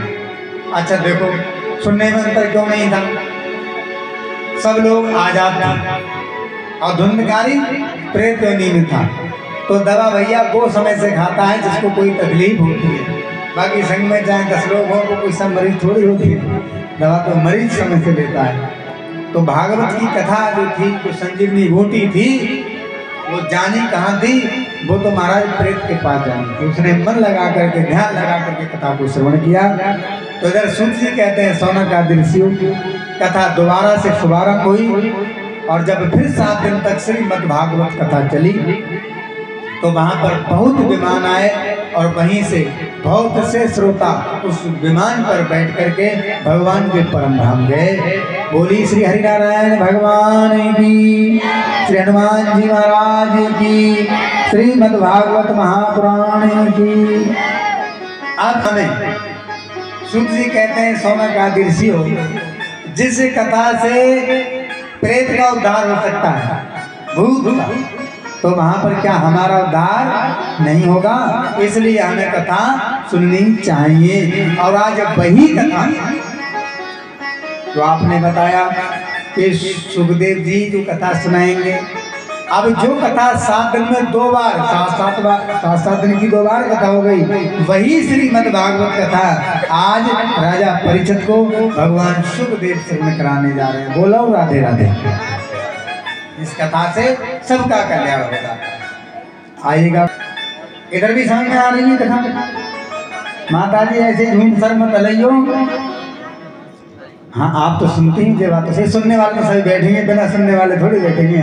अच्छा देखो, सुनने में अंतर क्यों नहीं था? सब लोग आजाद थे और धुंधकारी प्रेत योनि में था। तो दवा भैया वो समय से खाता है जिसको कोई तकलीफ होती है। बाकी संग में चाहे 10 लोग हों तो कोई सब मरीज थोड़ी होती है, दवा तो मरीज समय से लेता है। तो भागवत की कथा जो थी, जो संजीवनी बूटी थी, वो जानी कहाँ थी? वो तो महाराज प्रेत के पास जानी थी। उसने मन लगा करके, ध्यान लगा करके कथा को श्रवण किया। तो इधर सूत जी कहते हैं सौनक आदि ऋषियों, कथा दोबारा से शुभारंभ हुई, और जब फिर 7 दिन तक श्रीमद् भागवत कथा चली तो वहाँ पर बहुत विमान आए, और वहीं से बहुत से श्रोता उस विमान पर बैठ करके भगवान के परम धाम गए। बोली श्री हरिनारायण भगवान की, श्री हनुमान जी महाराज की, श्रीमद् भागवत महापुराण की। अब हमें सूत जी कहते हैं सौनक आदि ऋषि हो, जिस कथा से प्रेत का उद्धार हो सकता है, भूत का, तो वहां पर क्या हमारा उद्धार नहीं होगा? इसलिए हमें कथा सुननी चाहिए। और आज वही कथा जो आपने बताया कि सुखदेव जी जो कथा सुनाएंगे, अब जो कथा 7 दिन में 2 बार, 7 दिन की 2 बार कथा हो गई, वही श्रीमद् भागवत कथा आज राजा परीक्षित को भगवान सुखदेव श्रवण कराने जा रहे हैं। बोलो राधे राधे। इस कथा से सबका कल्याण होगा। आइएगा, इधर भी समझ में आ रही है कथा? माता जी ऐसे झूठ सर मत लइयो। हाँ, आप तो सुनती ही बात से, सुनने वाले तो सभी बैठेंगे, बिना सुनने वाले थोड़ी बैठेंगे।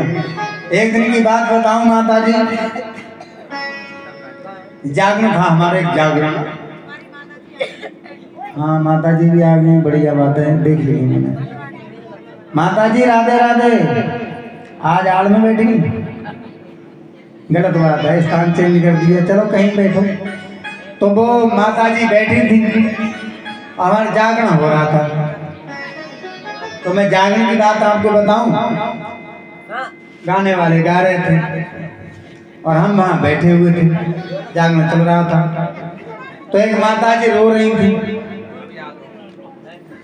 एक दिन की बात बताऊं माता जी, जागरण था हमारे, जागरण। हाँ माता जी भी आ गई, बढ़िया बात है, देख ली मैंने। माता जी राधे राधे। आज आड़ में बैठी, गलत बात है, स्थान चेंज कर दिया, चलो कहीं बैठो। तो वो माता जी बैठी थी, हमारा जागरण हो रहा था। तो मैं जागरण की बात आपको बताऊं, गाने वाले गा रहे थे और हम वहां बैठे हुए थे, जागरण चल रहा था। तो एक माता जी रो रही थी,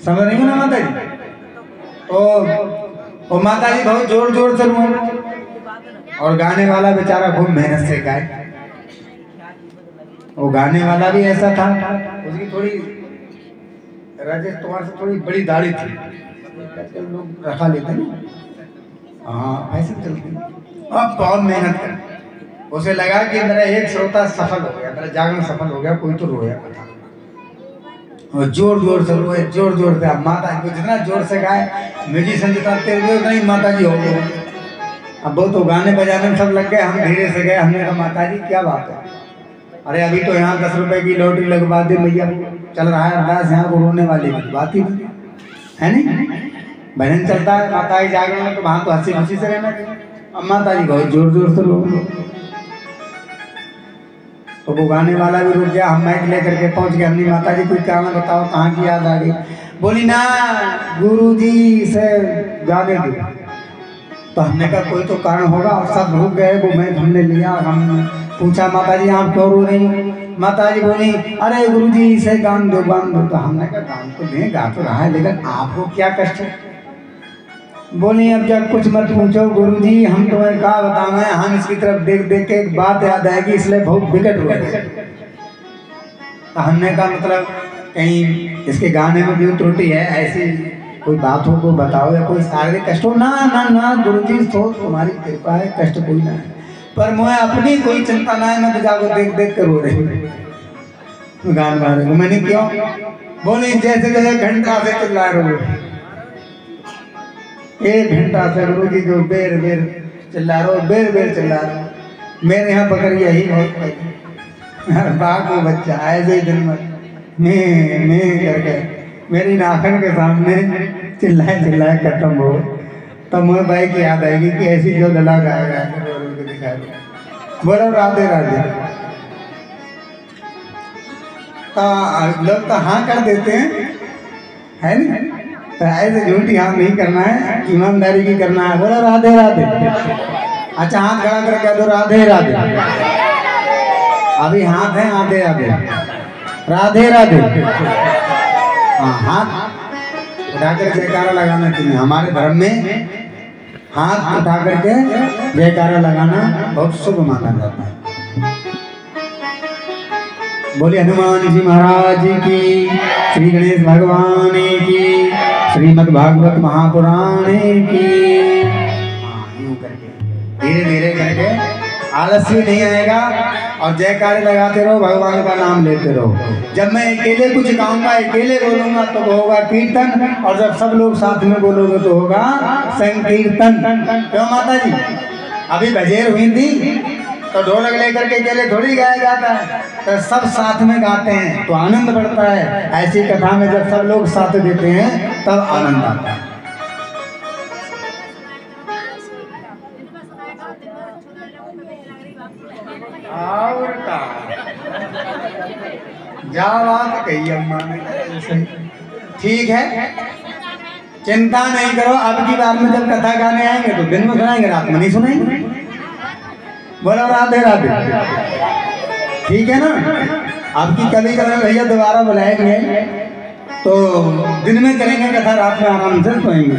समझ रही हो ना माता जी? ओ माता जी बहुत जोर जोर से रो, और गाने वाला बेचारा खूब मेहनत से गाए। वो गाने वाला भी ऐसा था, उसकी थोड़ी राजेश तुम्हारे से थोड़ी बड़ी दाढ़ी थी, लोग रखा लेते हैं। हाँ ऐसे चलती। अब बहुत मेहनत कर, उसे लगा कि मेरा एक श्रोता सफल हो गया, मेरा जागरण सफल हो गया, कोई तो रोया था। और जोर जोर से रोए, जोर जोर से। अब माता जी को जितना जोर से गाए म्यूजिशियन जितना तेज हुए नहीं माता जी हो गए। अब वो तो गाने बजाने में सब लग गए, हम धीरे से गए। हमने कहा माता जी क्या बात है? अरे अभी तो यहाँ 10 रुपए की लॉटरी लगवा दे भैया, चल रहा है अरदास, यहाँ को रोने वाली बात ही है नहीं। भजन चलता है माता जी जागरण में, तो वहाँ तो हंसी खुशी से रहना चाहिए। अब माता जी बहुत जोर जोर से रो, तो वो गाने वाला भी रुक गया। हम माइक लेकर के पहुंच गए। हमने माता जी कोई कारण बताओ, कहाँ की याद आ गई? बोली ना गुरुजी से गाने दो। तो हमने कहा कोई तो कारण होगा, और सब रुक गए। वो माइक हमने लिया, हमने पूछा माता जी आप क्यों रो रही? माता जी बोली अरे गुरुजी से गान दो, गान दो। तो हमने कहा गान तो दें, गा तो रहा है, लेकिन आपको क्या कष्ट है? बोली अब जब कुछ मत पूछो गुरुजी, हम तुम्हें क्या बताएं, हम इसकी तरफ देख देख के एक बात याद आएगी, इसलिए बहुत विकट हुआ। तो हमने कहा मतलब कहीं इसके गाने में भी त्रुटि है, ऐसी कोई बात हो तो बताओ, या कोई शारीरिक कष्ट हो? ना ना ना गुरुजी, तो तुम्हारी कृपा है, कष्ट कोई ना है, पर मुझे अपनी कोई चिंता ना है, मैं तो जाको देख देख कर रो रही गान गा रही हूँ। मैंने क्यों? बोली जैसे जैसे घंटा से चिल्ला रहे, 1 घंटा से गुरु जी को बेर बेर चिल्ला रहा, बेर बेर चिल्ला रहा। मेरे यहाँ बकरिया ही बहुत बाघ को बच्चा ऐसे ही दिन में करके मेरी नाखन के सामने चिल्लाए चिल्लाए खत्म हो। तब मुझे भाई की याद आएगी कि ऐसी जो लला गाएगा बोलो राधे राधे। लोग तो हाँ कर देते हैं, है ना? तो ऐसे झूठी हाथ नहीं करना है, ईमानदारी की करना है। बोलो राधे राधे। अच्छा हाथ खड़ा कर कह दो राधे राधे। अभी हाथ है आधे आधे, राधे राधे। हाँ हाथ उठाकर जयकारा लगाना चाहिए। हमारे धर्म में हाथ उठा करके जयकारा लगाना बहुत शुभ माना जाता है। बोले हनुमान जी महाराज की, श्री गणेश भगवान की, श्रीमद् भागवत महापुराण की। यूं करके धीरे धीरे करके आलस भी नहीं आएगा, और जयकारे लगाते रहो, भगवान का नाम लेते रहो। जब मैं अकेले कुछ गाऊंगा, अकेले बोलूंगा तो होगा कीर्तन, और जब सब लोग साथ में बोलोगे तो होगा संकीर्तन। क्यों माता जी? अभी बजेर हुई थी तो ढोलक लेकर के अकेले थोड़ी गाया जाता है, तो सब साथ में गाते हैं तो आनंद बढ़ता है। ऐसी कथा में जब सब लोग साथ देते हैं तब आनंद आता है। और का जा बात कही अम्मा ने, ठीक है, चिंता नहीं करो। अब की बार में जब कथा गाने आएंगे तो दिन में सुनाएंगे, रात में नहीं सुनाएंगे। बोलो राधे राधे, ठीक है ना? अब की कभी कभी भैया दोबारा बुलाएंगे तो दिन में करेंगे कथा, रात में आराम से सोएंगे।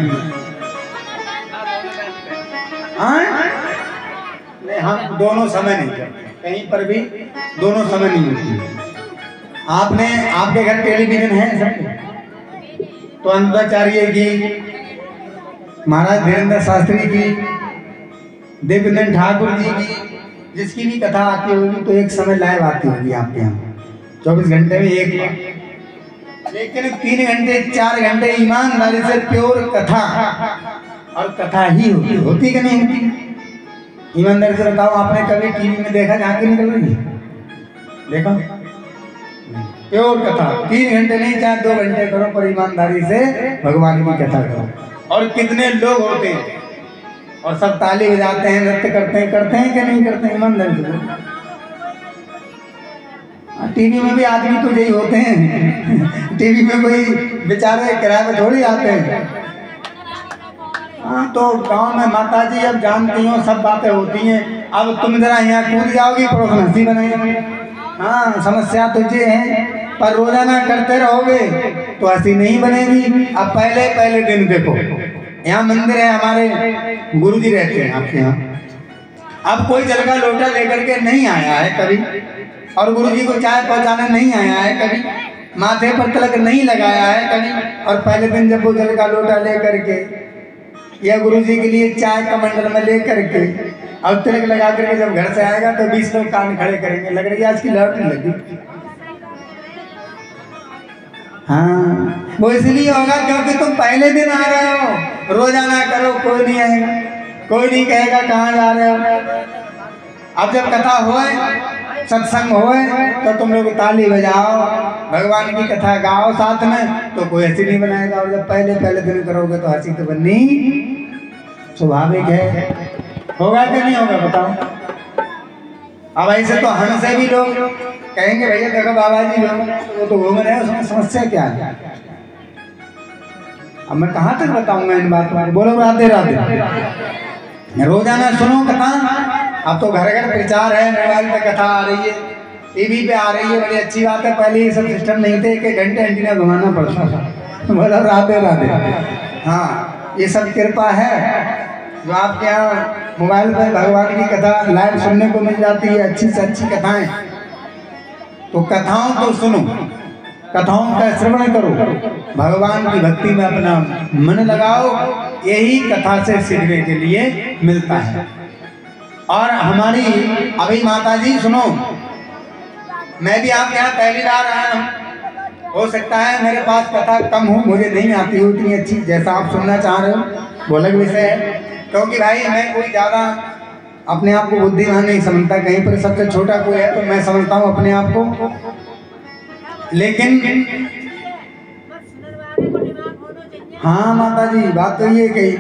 नहीं हम दोनों समय नहीं करते, कहीं पर भी दोनों समय नहीं होती। आपने आपके घर टेलीविजन है सब, तो अनंताचार्य की, महाराज धीरेन्द्र शास्त्री की, देवनंदन ठाकुर जी की, जिसकी भी कथा आती होगी तो एक समय लाइव आती होगी आपके यहाँ 24 घंटे में एक बार। लेकिन 3 घंटे 4 घंटे ईमानदारी से प्योर कथा, और कथा ही होती कि नहीं होती? ईमानदारी से बताओ, आपने कभी टीवी में देखा झांकी निकल रही है? देखो प्योर कथा 3 घंटे नहीं, चाहे 2 घंटे करो, पर ईमानदारी से भगवान की कथा करो। और कितने लोग होते हैं और सब ताली बजाते हैं, नृत्य करते हैं कि नहीं करते हैं? ईमानदारी से टीवी में भी आदमी तो यही होते हैं। टीवी में कोई बेचारे किराए पे थोड़ी आते हैं। हाँ तो गांव में माता जी अब जानती हो सब बातें होती हैं। अब तुम जरा यहाँ कूद जाओगी, पड़ोस में हंसी बनाएंगे। हाँ समस्या तो ये है, पर रोजाना करते रहोगे तो हंसी नहीं बनेगी। अब पहले दिन देखो, यहाँ मंदिर है, हमारे गुरुजी रहते हैं आपके यहाँ। अब कोई जल का लोटा लेकर के नहीं आया है कभी, और गुरुजी को चाय पहुँचाने नहीं आया है कभी, माथे पर तिलक नहीं लगाया है कभी, और पहले दिन जब वो जल का लोटा ले करके या गुरुजी के लिए चाय का मंडल में ले करके और तिलक लगा करके जब घर से आएगा तो 20 लोग कान खड़े करेंगे, लग रही है आज की लौट लगी। हाँ, वो इसलिए होगा क्योंकि तुम पहले दिन आ रहे हो। रोजाना करो, कोई नहीं आएगा, कोई नहीं कहेगा कहाँ जा रहे हो। अब जब कथा होए, सत्संग होए, तो तुम लोग ताली बजाओ, भगवान की कथा गाओ साथ में, तो कोई हंसी नहीं बनाएगा। और जब पहले दिन करोगे तो हंसी तो बननी स्वाभाविक है। होगा कि नहीं होगा बताओ। अब ऐसे तो हमसे भी लोग कहेंगे भैया देखो बाबा जी वो तो घूम रहे हैं, उसमें समस्या क्या है। अब मैं कहाँ तक बताऊंगा इन बातों को। बोलो राधे राधे। रोजाना सुनो कथा। अब तो घर घर प्रचार है, मोबाइल पे कथा आ रही है, टीवी पे आ रही है, बड़ी अच्छी बात है। पहले ये सब सिस्टम नहीं थे कि घंटे एंटीना घुमाना पड़ता था। बोलो राधे राधे। हाँ, ये सब कृपा है जो आपके यहाँ मोबाइल पर भगवान की कथा लाइव सुनने को मिल जाती है, अच्छी से अच्छी कथाएं। तो कथाओं को सुनो, कथाओं का श्रवण करो, भगवान की भक्ति में अपना मन लगाओ, यही कथा से सीखने के लिए मिलता है। और हमारी अभी माता जी सुनो, मैं भी आपके यहाँ पहली बार आया हूँ, हो सकता है मेरे पास कथा कम हो, मुझे नहीं आती हो इतनी अच्छी जैसा आप सुनना चाह रहे हो, वो अलग विषय है। क्योंकि भाई मैं कोई ज़्यादा अपने आप को बुद्धिमान नहीं समझता, कहीं पर सबसे छोटा कोई है तो मैं समझता हूँ अपने आप को। लेकिन हाँ माता जी, बात तो ये कही।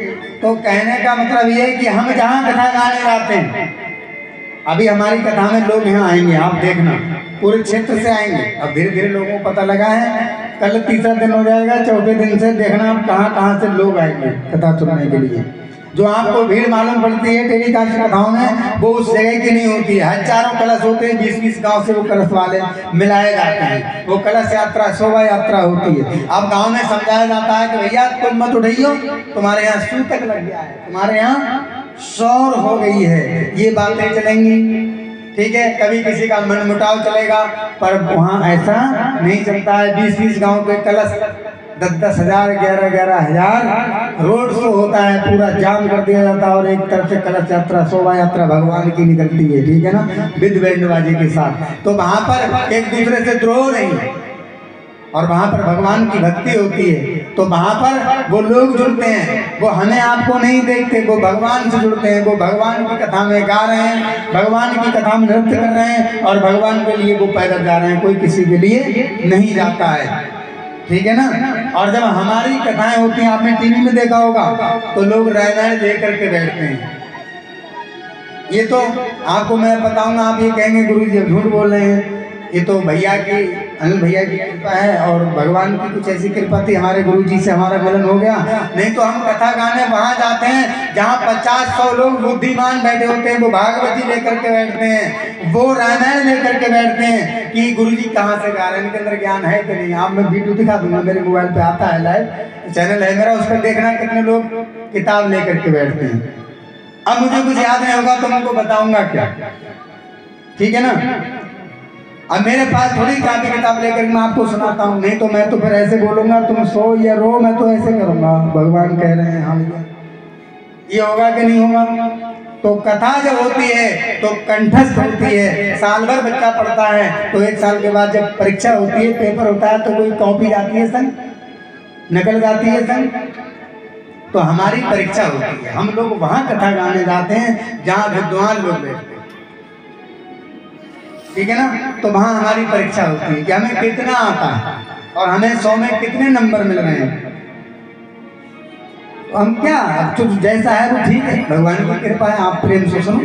तो कहने का मतलब ये है कि हम जहाँ कथा गाने जाते हैं, अभी हमारी कथा में लोग यहाँ आएंगे, आप देखना पूरे क्षेत्र से आएंगे। अब धीरे धीरे लोगों को पता लगा है, कल तीसरा दिन हो जाएगा, चौथे दिन से देखना आप कहाँ से लोग आएंगे कथा सुनने के लिए। जो आपको भीड़ मालूम पड़ती है टेलीकास्ट कथाओं में, वो उस जगह की नहीं होती है। हजारों कलश होते हैं, 20-20 गांव से वो कलश वाले मिलाए जाते हैं, वो कलश यात्रा शोभा यात्रा होती है। अब गांव में समझाया जाता है कि भैया तुम मत उठाइयो, तुम्हारे यहाँ सूतक लग गया है, तुम्हारे यहाँ शौर हो गई है, ये बातें चलेंगी। ठीक है, कभी किसी का मन मुटाव चलेगा, पर वहाँ ऐसा नहीं चलता है। 20-20 गाँव के कलश 10-10 हज़ार 11-11 हज़ार रोड शो होता है, पूरा जाम कर दिया जाता है, और एक तरफ से कलश यात्रा शोभा यात्रा भगवान की निकलती है, ठीक है ना, विद बैंडबाजी के साथ। तो वहाँ पर एक दूसरे से द्रोह नहीं, और वहाँ पर भगवान की भक्ति होती है। तो वहाँ पर वो लोग जुड़ते हैं, वो हमें आपको नहीं देखते, वो भगवान से जुड़ते हैं, वो भगवान की कथा में गा रहे हैं, भगवान की कथा में नृत्य कर रहे हैं, और भगवान के लिए वो पैदल जा रहे हैं, कोई किसी के लिए नहीं जाता है, ठीक है ना। और जब हमारी कथाएं होती हैं, आपने टीवी में देखा होगा, तो लोग रामायण लेकर के बैठते हैं। ये तो आपको मैं बताऊंगा, आप ये कहेंगे गुरुजी झूठ बोल रहे हैं, ये तो भैया की, अनिल भैया की कृपा है, और भगवान की कुछ ऐसी कृपा थी, हमारे गुरुजी से हमारा मिलन हो गया। नहीं तो हम कथा गाने वहाँ जाते हैं जहाँ 50-100 लोग बुद्धिमान बैठे होते हैं, वो भागवती लेकर के बैठते हैं, वो रामायण लेकर के बैठते हैं कि गुरुजी कहाँ से गा रहे हैं, इनके अंदर ज्ञान है कि नहीं। आप मैं वीडियो दिखा दूंगा, मेरे मोबाइल पे आता है, लाइव चैनल है मेरा, उस पर देखना कितने लोग किताब लेकर के बैठते हैं। अब मुझे कुछ याद नहीं होगा तो मैं उनको बताऊंगा क्या, ठीक है ना। अब मेरे पास थोड़ी कापी किताब लेकर मैं आपको सुनाता हूँ, नहीं तो मैं तो फिर ऐसे बोलूंगा तुम सो या रो, मैं तो ऐसे करूंगा, भगवान कह रहे हैं हाँ भैया, ये होगा कि नहीं होगा। तो कथा जब होती है तो कंठस्थ होती है, साल भर बच्चा पढ़ता है, तो 1 साल के बाद जब परीक्षा होती है, पेपर होता है, तो कोई कॉपी जाती है संग, नकल जाती है संग। तो हमारी परीक्षा होती है, हम लोग वहाँ कथा गाने जाते हैं जहाँ विद्वान लोग बैठते हैं, ठीक है ना। तो वहाँ हमारी परीक्षा होती है कि हमें कितना आता है और हमें 100 में कितने नंबर मिल रहे हैं। तो हम क्या, तो जैसा है वो ठीक है, भगवान की कृपा है, आप प्रेम से सुनो।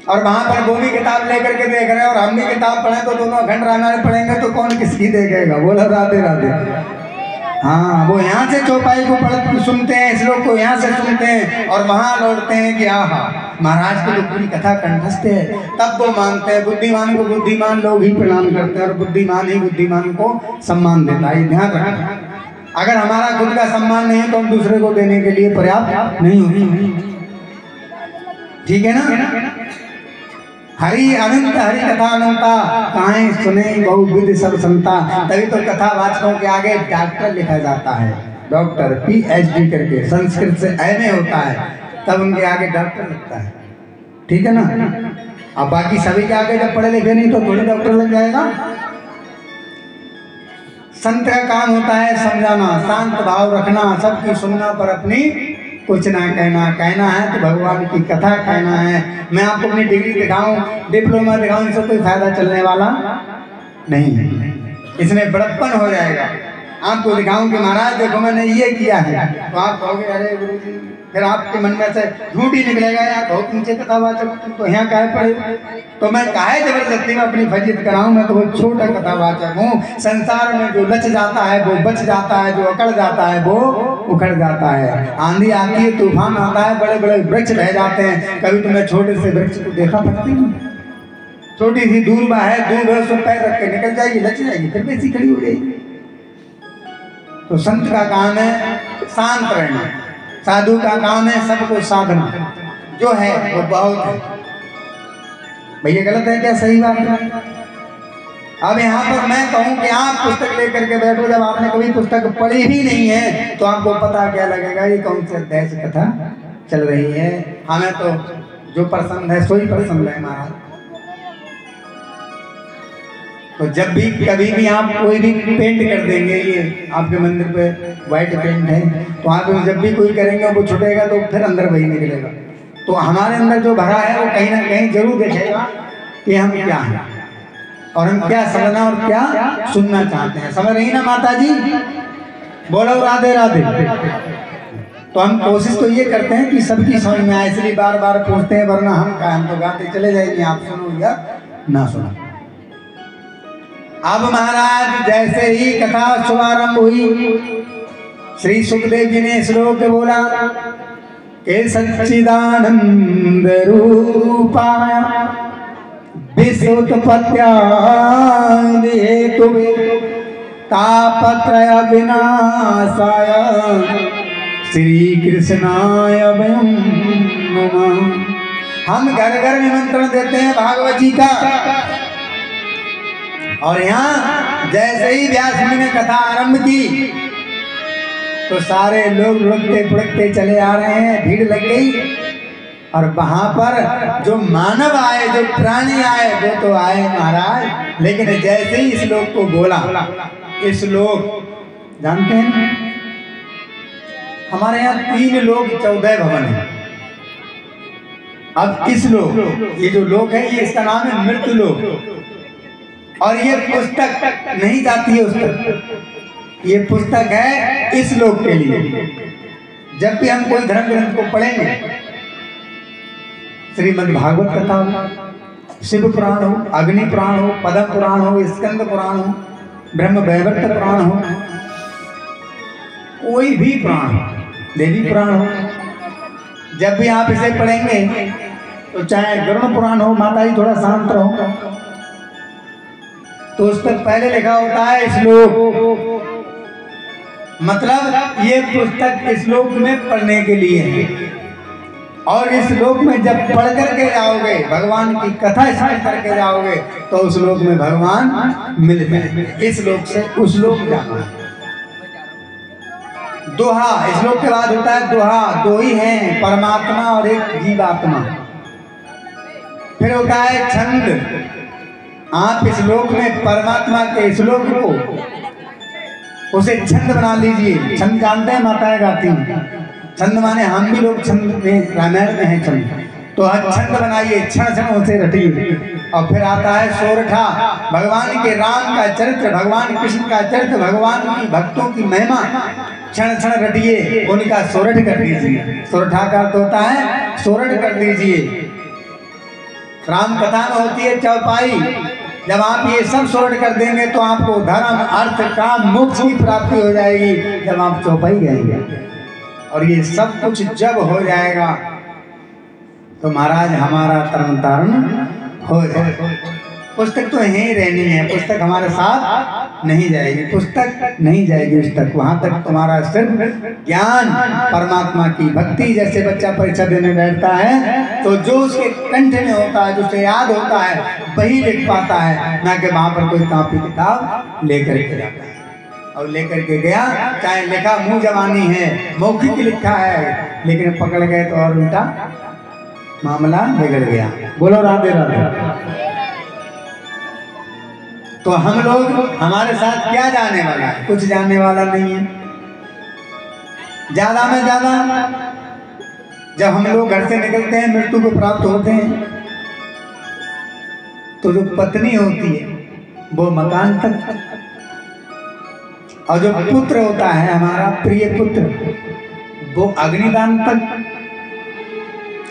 और वहाँ पर वो भी किताब लेकर के देख रहे हैं और हम भी किताब पढ़े, तो दोनों अखंड रामायण पढ़ेंगे तो कौन किसकी देखेगा। बोला राधे राधे। हाँ, वो यहाँ से चौपाई को पढ़ सुनते हैं, श्लोक को यहाँ से सुनते हैं, और वहाँ लौटते हैं कि आहा महाराज की तो पूरी कथा कंठस्थ है, तब वो मानते हैं। बुद्धिमान को बुद्धिमान लोग ही प्रणाम करते हैं, और बुद्धिमान ही बुद्धिमान को सम्मान देता है, ध्यान रखना। अगर हमारा खुद का सम्मान नहीं है तो हम दूसरे को देने के लिए पर्याप्त नहीं होगी, ठीक है ना। हरि अनंत हरि कथा अनंता, कहां सुने बहुविध सब संता। तभी तो कथावाचकों के आगे डॉक्टर लिखा जाता है, डॉक्टर PhD करके, संस्कृत से MA होता है, तब उनके आगे डॉक्टर लगता है। ठीक है ना। अब बाकी सभी के आगे जब पढ़े लिखे नहीं तो थोड़ी डॉक्टर लग जाएगा। संत का काम होता है समझाना, शांत भाव रखना, सबकी सुनना पर अपनी कुछ ना कहना। कहना है तो भगवान की कथा कहना है। मैं आपको अपनी डिग्री दिखाऊं, डिप्लोमा दिखाऊं, इससे कोई फायदा चलने वाला नहीं है, इसमें बड़प्पन हो जाएगा। आपको दिखाऊं कि महाराज देखो मैंने ये किया है, तो आप कहोगे अरे गुरु जी, फिर आपके मन में से झूठ ही निकलेगा, यार बहुत नीचे कथावाचक तुम तो यहाँ काहे पड़े। तो मैं काहे जबरदस्ती में अपनी फजीयत कराऊं, मैं तो वो छोटा कथावाचक हूँ। संसार में जो लच जाता है वो बच जाता है, जो अकड़ जाता है वो उखड़ जाता है। आंधी आती है, तूफान आता है, बड़े बड़े वृक्ष बह जाते हैं। कभी तुमने छोटे से वृक्ष को देखा पड़ती नहीं, छोटी सी दूर है, दूर है, उसमें पैर रख के निकल जाएगी, लच जाएगी, फिर वैसी खड़ी हो जाएगी। तो संत का काम है शांत रहना, साधु का काम है सबको साधना, जो है वो बहुत है। भैया गलत है क्या, सही बात है? अब यहाँ पर मैं कहूँ कि आप पुस्तक लेकर के बैठो, जब आपने कभी पुस्तक पढ़ी ही नहीं है तो आपको पता क्या लगेगा ये कौन से अध्याय से कथा चल रही है। हमें तो जो पसंद है सो ही पसंद है महाराज। तो जब भी कभी भी आप कोई भी पेंट कर देंगे, ये आपके मंदिर पे व्हाइट पेंट है, तो आप जब भी कोई करेंगे वो छुटेगा तो फिर अंदर वही निकलेगा। तो हमारे अंदर जो भरा है वो कहीं ना कहीं जरूर देखेगा कि हम क्या हैं और हम क्या समझना और क्या सुनना चाहते हैं। समझ रही ना माता जी? बोलो राधे राधे। तो हम कोशिश तो ये करते हैं कि सबकी समझ में आए, इसलिए बार बार पूछते हैं, वरना हम तो गाते चले जाएंगे, आप सुनो या ना सुनो। अब महाराज जैसे ही कथा शुभारंभ हुई, श्री सुखदेव जी ने श्लोक बोला के सच्चिदानंद रूपाय विश्वोत्पत्त्यादि हेतुवे तापत्रय विनाशाय श्री कृष्णाय वयं नमः। हम घर घर निमंत्रण देते हैं भागवत जी का, और यहाँ जैसे ही व्यास जी ने कथा आरंभ की तो सारे लोग लुढ़कते फुड़कते चले आ रहे हैं, भीड़ लग गई। और वहां पर जो मानव आए, जो प्राणी आए, वो तो आए महाराज, लेकिन जैसे ही इस लोक को बोला, इस लोक जानते हैं हमारे यहाँ 3 लोक 14 भवन है। अब इस लोक, ये जो लोक है ये इसका नाम है मृत्यु लोक, और ये पुस्तक नहीं जाती है उस तक, ये पुस्तक है इस लोक के लिए। जब भी हम कोई धर्म ग्रंथ को पढ़ेंगे, श्रीमद् भागवत कथा हो, शिव पुराण हो, अग्नि पुराण हो, पद्म पुराण हो, स्कंद पुराण हो, ब्रह्म वैवर्त पुराण हो, कोई भी पुराण हो, देवी पुराण हो, जब भी आप इसे पढ़ेंगे तो चाहे गरुड़ पुराण हो, माता जी थोड़ा शांत रहो, तो उस पर पहले लिखा होता है श्लोक, मतलब ये पुस्तक इस श्लोक में पढ़ने के लिए है। और इस श्लोक में जब पढ़ करके जाओगे, भगवान की कथा स्मरण करके जाओगे, तो उस श्लोक में भगवान मिल जाएंगे। इस श्लोक से उस श्लोक जाना। दोहा, इस श्लोक के बाद होता है दोहा। दो ही हैं, परमात्मा और एक जीवात्मा। फिर होता है छंद। आप इस श्लोक में परमात्मा के श्लोक को उसे छंद बना लीजिए। छंद जानते हैं, माताएं गाती हैं छंद, माने हम भी लोग छंद में, रामायण में है छंद, तो छंद बनाइए, क्षण क्षण उसे रटिए। और फिर आता है सोरठा, भगवान के राम का चरित्र, भगवान कृष्ण का चरित्र, भगवान की भक्तों की महिमा क्षण क्षण रटिए, उनका सोरठ कर दीजिए। सोरठा का अर्थ होता है सोरठ कर दीजिए। राम कथा में होती है चौपाई। जब आप ये सब सोरठ कर देंगे तो आपको धर्म, अर्थ, काम, मोक्ष की प्राप्ति हो जाएगी, जब आप चौपाई गाएंगे। और ये सब कुछ जब हो जाएगा तो महाराज हमारा तरण तारण हो जाएगा। पुस्तक तो यहीं रहनी है, पुस्तक हमारे साथ नहीं जाएगी, पुस्तक नहीं जाएगी उस तक। वहां तक तुम्हारा सिर्फ ज्ञान, परमात्मा की भक्ति। जैसे बच्चा परीक्षा देने बैठता है तो जो उसके कंठ में होता है, जो उसे याद होता है, वही लिख पाता है, ना कि वहां पर कोई कॉपी किताब लेकर के जाता है। और लेकर के गया, चाहे लिखा मुंह जवानी है, मौखिक लिखा है, लेकिन पकड़ गए तो और उल्टा मामला बिगड़ गया। बोलो राधे राधे। तो हम लोग, हमारे साथ क्या जाने वाला है? कुछ जाने वाला नहीं है। ज्यादा में ज्यादा जब हम लोग घर से निकलते हैं, मृत्यु को प्राप्त होते हैं, तो जो पत्नी होती है वो मकान तक, और जो पुत्र होता है हमारा प्रिय पुत्र, वो अग्निदान तक,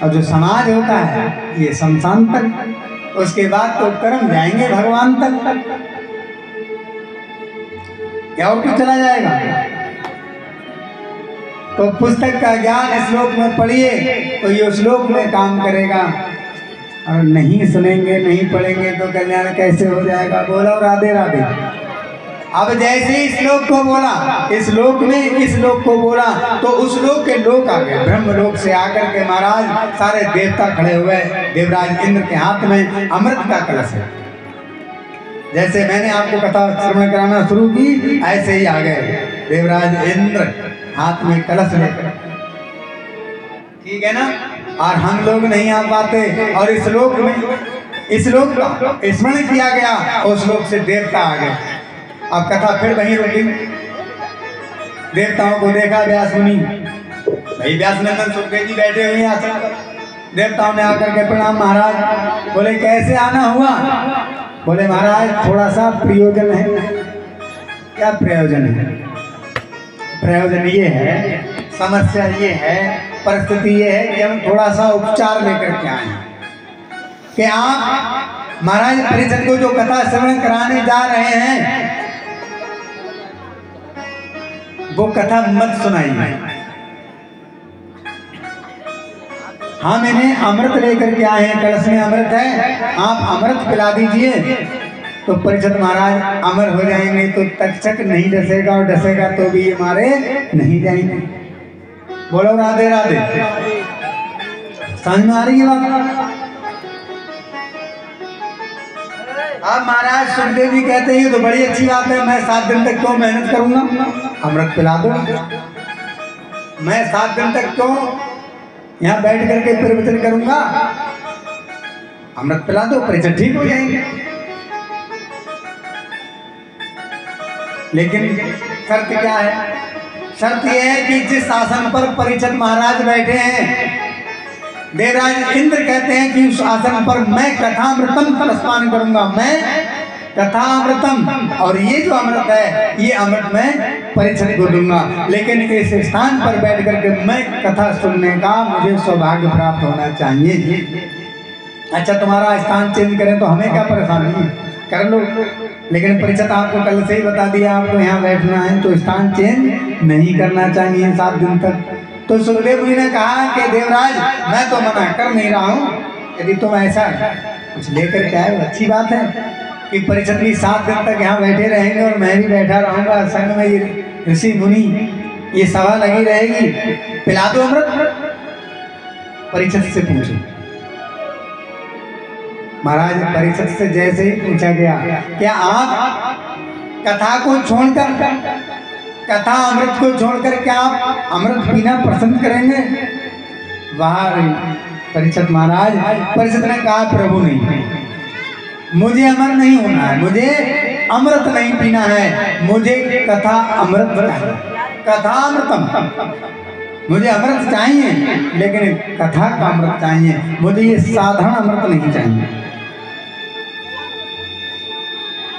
और जो समाज होता है ये शमशान तक। उसके बाद तो कर्म जाएंगे भगवान तक, या और कुछ चला जाएगा? तो पुस्तक का ज्ञान श्लोक में पढ़िए तो ये श्लोक में काम करेगा, और नहीं सुनेंगे, नहीं पढ़ेंगे तो कल्याण कैसे हो जाएगा? बोलो राधे राधे। अब जैसे ही श्लोक को बोला, इस लोक में इस लोक को बोला, तो उस लोक के लोक आ गए। ब्रह्म लोक से आकर के महाराज सारे देवता खड़े हुए। देवराज इंद्र के हाथ में अमृत का कलश है। जैसे मैंने आपको कथा श्रवण कराना शुरू की, ऐसे ही आ गए देवराज इंद्र हाथ में कलश लेकर। ठीक है ना? और हम लोग नहीं आ पाते, और इस लोक में, इस लोक का स्मरण किया गया, उस लोक से देवता आ गए। अब कथा फिर वहीं रुकी। देवताओं को देखा व्यास मुनि, भाई व्यास नंदन सुखदेव जी बैठे हुए हैं आसन पर। देवताओं ने आकर के प्रणाम महाराज। बोले कैसे आना हुआ? बोले महाराज थोड़ा सा प्रयोजन है। क्या प्रयोजन है? प्रयोजन ये है, समस्या ये है, परिस्थिति ये है कि हम थोड़ा सा उपचार लेकर के आए कि आप महाराज परिषद को जो कथा श्रवण कराने जा रहे हैं वो कथा मत सुनाइए। हम इन्हें अमृत लेकर के आए हैं, कलश में अमृत है, आप अमृत पिला दीजिए तो परिषद महाराज अमर हो जाएंगे। तो तक्षक नहीं डसेगा, और डसेगा तो भी ये मारे नहीं जाएंगे। बोलो राधे राधे। समझ में आ रही है बात? अब महाराज सुखदेव जी कहते हैं तो बड़ी अच्छी बात है, मैं 7 दिन तक क्यों मेहनत करूंगा, अमृत पिला दो। मैं 7 दिन तक क्यों यहाँ बैठ करके प्रवचन करूंगा, अमृत पिला दो, परिचय ठीक हो जाएंगे। लेकिन शर्त क्या है? शर्त यह है कि जिस आसन पर परिषद महाराज बैठे हैं, देवराज इंद्र कहते हैं कि उस आसन पर मैं कथामृतम कलशपान करूंगा, मैं कथामृतम, और ये जो अमृत है ये अमृत मैं परिषद को दूंगा। लेकिन इस स्थान पर बैठ करके मैं कथा सुनने का मुझे सौभाग्य प्राप्त होना चाहिए। अच्छा तुम्हारा स्थान चेंज करें तो हमें क्या परेशानी है, कर लो। लेकिन परिषद आपको कल से ही बता दिया आपको यहाँ बैठना है, तो स्थान चेंज नहीं करना चाहिए 7 दिन तक। तो सुखदेव जी ने कहा कि देवराज मैं तो मना कर नहीं रहा हूँ, यदि तुम ऐसा कुछ लेकर के आए अच्छी बात है कि परिषद भी 7 दिन तक यहाँ बैठे रहेंगे और मैं भी बैठा रहूँगा संग में, ये ऋषि मुनि, ये सभा लगी रहेगी, पिला दो अमृत। परिषद से पूछो। महाराज परिषद से जैसे ही पूछा गया क्या आप कथा को छोड़कर, कथा अमृत को छोड़कर क्या आप अमृत पीना पसंद करेंगे? वहां परिषद महाराज, परिषद ने कहा प्रभु नहीं, मुझे अमर नहीं होना है, मुझे अमृत नहीं पीना है, मुझे कथा अमृत चाहिए, कथा अमृतम, मुझे अमृत चाहिए लेकिन कथा का अमृत चाहिए, मुझे ये साधारण अमृत नहीं चाहिए।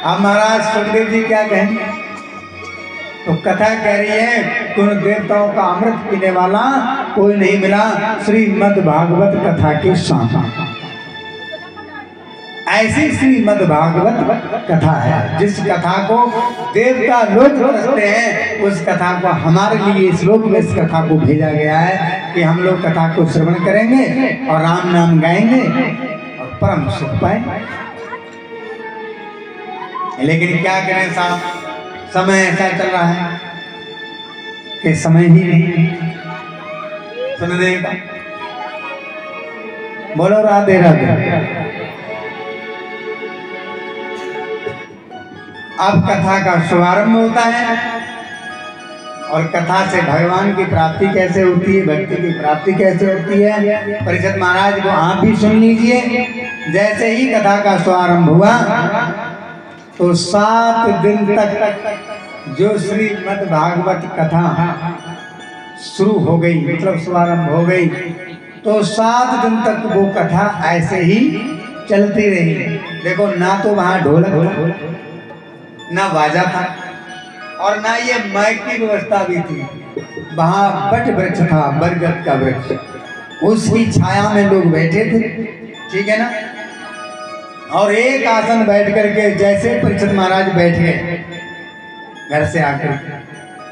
अब महाराज सुखदेव जी क्या कहें? तो कथा कह रही है उन देवताओं का अमृत पीने वाला कोई नहीं मिला श्रीमद् भागवत कथा के साथ। ऐसी श्रीमद् भागवत कथा है जिस कथा को देवता लोग रचते हैं, उस कथा को हमारे लिए इस लोक में इस कथा को भेजा गया है कि हम लोग कथा को श्रवण करेंगे और राम नाम गाएंगे और परम सुख पाएंगे। लेकिन क्या करें साहब, समय ऐसा चल रहा है कि समय ही नहीं सुनने का। बोलो राधे राधे। अब कथा का शुभारंभ होता है और कथा से भगवान की प्राप्ति कैसे होती है, भक्ति की प्राप्ति कैसे होती है, परीक्षित महाराज को आप भी सुन लीजिए। जैसे ही कथा का शुभारंभ हुआ तो 7 दिन तक जो श्रीमद् भागवत कथा शुरू हो गई, मतलब शुभारंभ हो गई, तो 7 दिन तक वो कथा ऐसे ही चलती रही। देखो, ना तो वहां ढोलक, ना बाजा था और ना ये माइक की व्यवस्था भी थी। वहां बट वृक्ष था, बरगद का वृक्ष, उसकी छाया में लोग बैठे थे, ठीक है ना। और एक आसन बैठ करके, जैसे परीक्षित महाराज बैठ गए घर से आकर,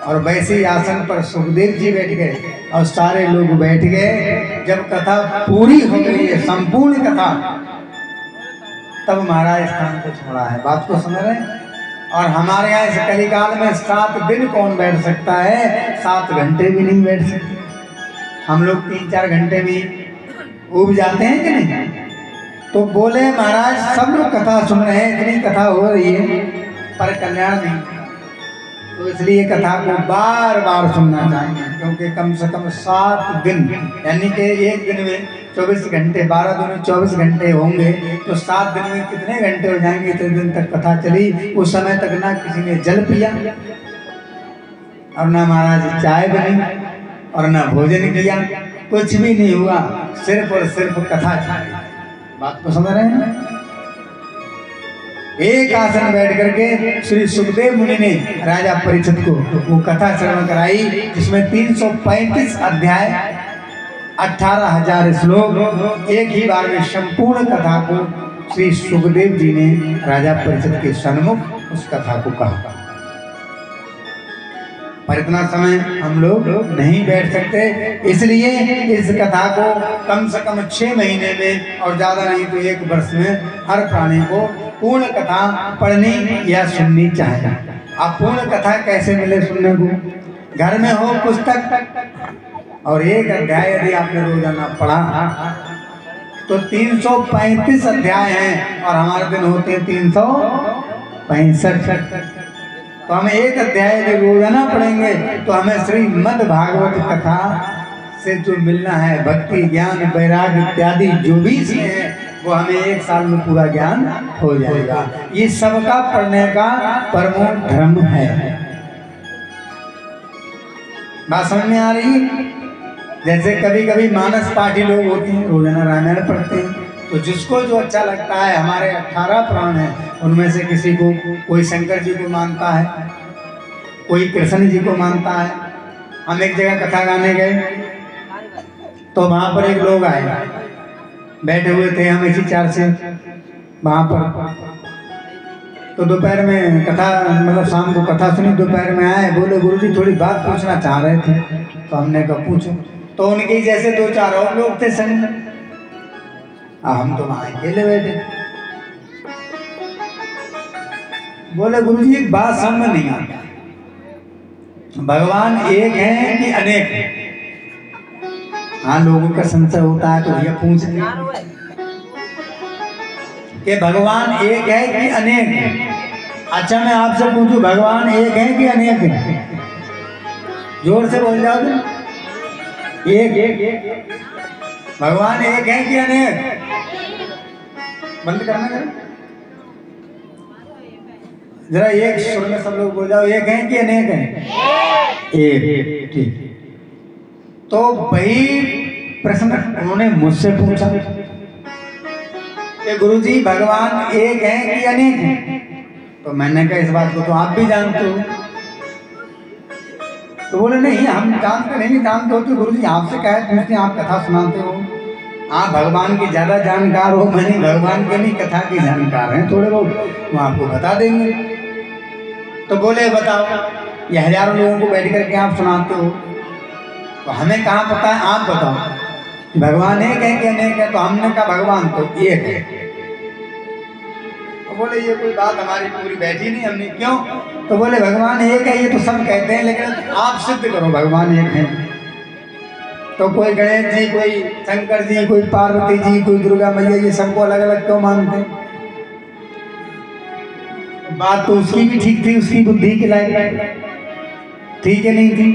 और वैसे ही आसन पर सुखदेव जी बैठ गए और सारे लोग बैठ गए। जब कथा पूरी हो गई है, संपूर्ण कथा, तब महाराज स्थान को छोड़ा है। बात को समझ रहे हैं। और हमारे यहाँ इस कलिकाल में 7 दिन कौन बैठ सकता है? 7 घंटे भी नहीं बैठ सकते हम लोग, 3-4 घंटे में उब जाते हैं कि नहीं। तो बोले महाराज सब लोग कथा सुन रहे हैं, इतनी कथा हो रही है पर कल्याण नहीं, तो इसलिए कथा को बार बार सुनना चाहिए। क्योंकि कम से कम 7 दिन, यानी कि एक दिन में 24 घंटे, 12 दिन में 24 घंटे होंगे, तो 7 दिन में कितने घंटे हो जाएंगे? इतने दिन तक कथा चली। उस समय तक ना किसी ने जल पिया और ना महाराज चाय बनी और ना भोजन किया, कुछ भी नहीं हुआ, सिर्फ और सिर्फ कथा चली। बात को समझ रहे हैं ना। एक आसन बैठ करके श्री सुखदेव मुनि ने राजा परीक्षित को वो कथा श्रवण कराई, जिसमें 335 अध्याय, 18,000 श्लोक, एक ही बार में संपूर्ण कथा को श्री सुखदेव जी ने राजा परीक्षित के सन्मुख उस कथा को कहा। पर इतना समय हम लोग नहीं बैठ सकते, इसलिए इस कथा को कम से कम 6 महीने में, और ज्यादा नहीं तो 1 वर्ष में, हर प्राणी को पूर्ण कथा पढ़नी या सुननी चाहिए। अब पूर्ण कथा कैसे मिले सुनने को? घर में हो पुस्तक और एक अध्याय यदि आपने रोजाना पढ़ा तो 335 अध्याय हैं और हमारे दिन होते हैं 365। तो हम एक अध्याय यदि रोजाना पढ़ेंगे तो हमें श्रीमद् भागवत कथा से जो मिलना है, भक्ति, ज्ञान, वैराग्य इत्यादि जो भी है, वो हमें 1 साल में पूरा ज्ञान हो जाएगा। ये सबका पढ़ने का परमो धर्म है। बात समझ में आ रही है? जैसे कभी कभी मानस पाठी लोग होते हैं, रोजाना रामायण पढ़ते हैं, तो जिसको जो अच्छा लगता है, हमारे 18 प्राण हैं, उनमें से किसी को, कोई शंकर जी को मानता है, कोई कृष्ण जी को मानता है। हम एक जगह कथा गाने गए तो वहां पर एक लोग आए, बैठे हुए थे हम इसी 4 से वहां पर। तो दोपहर में कथा, मतलब शाम को कथा सुनी, दोपहर में आए, बोले गुरुजी थोड़ी बात पूछना चाह रहे थे। तो हमने कहा पूछो। तो उनके जैसे 2-4 और लोग थे संग, हम तो वहां अकेले बैठे। बोले गुरुजी एक बात समझ में नहीं आता, भगवान एक है कि अनेक है? हाँ, लोगों का संशय होता है तो ये पूछते हैं कि भगवान एक है कि अनेक है। अच्छा, मैं आपसे पूछूं, भगवान एक है कि अनेक है? जोर से बोल जाओ तो। एक भगवान एक है कि अनेक? बंद करना जरा एक सुर में सब लोग बोल जाओ, एक है कि अनेक है? एक। ठीक। तो वही प्रश्न उन्होंने मुझसे पूछा कि गुरुजी भगवान एक है कि अनेक है? तो मैंने कहा इस बात को तो आप भी जानते हो। तो बोले नहीं, हम जानते नहीं, जानते हो तो गुरुजी आपसे क्या है पूछते, आप कथा सुनाते हो, आप भगवान की ज्यादा जानकार हो, मैंने भगवान के नहीं कथा की जानकार हैं थोड़े बहुत, हम आपको बता देंगे। तो बोले बताओ, ये हजारों लोगों को बैठ करके आप सुनाते हो, तो हमें कहाँ पता है, आप बताओ भगवान एक है कि अनेक है? तो हमने कहा भगवान तो एक है। तो बोले ये कोई बात हमारी पूरी बैठी नहीं, हमने क्यों? तो बोले भगवान एक है, ये तो सब कहते हैं, लेकिन आप सिद्ध करो भगवान एक है। तो कोई गणेश जी, कोई शंकर जी, कोई पार्वती जी, कोई दुर्गा मैया, ये सबको अलग अलग क्यों मानते हैं? बात तो उसकी भी ठीक थी, उसकी बुद्धि के लायक ठीक है नहीं थी।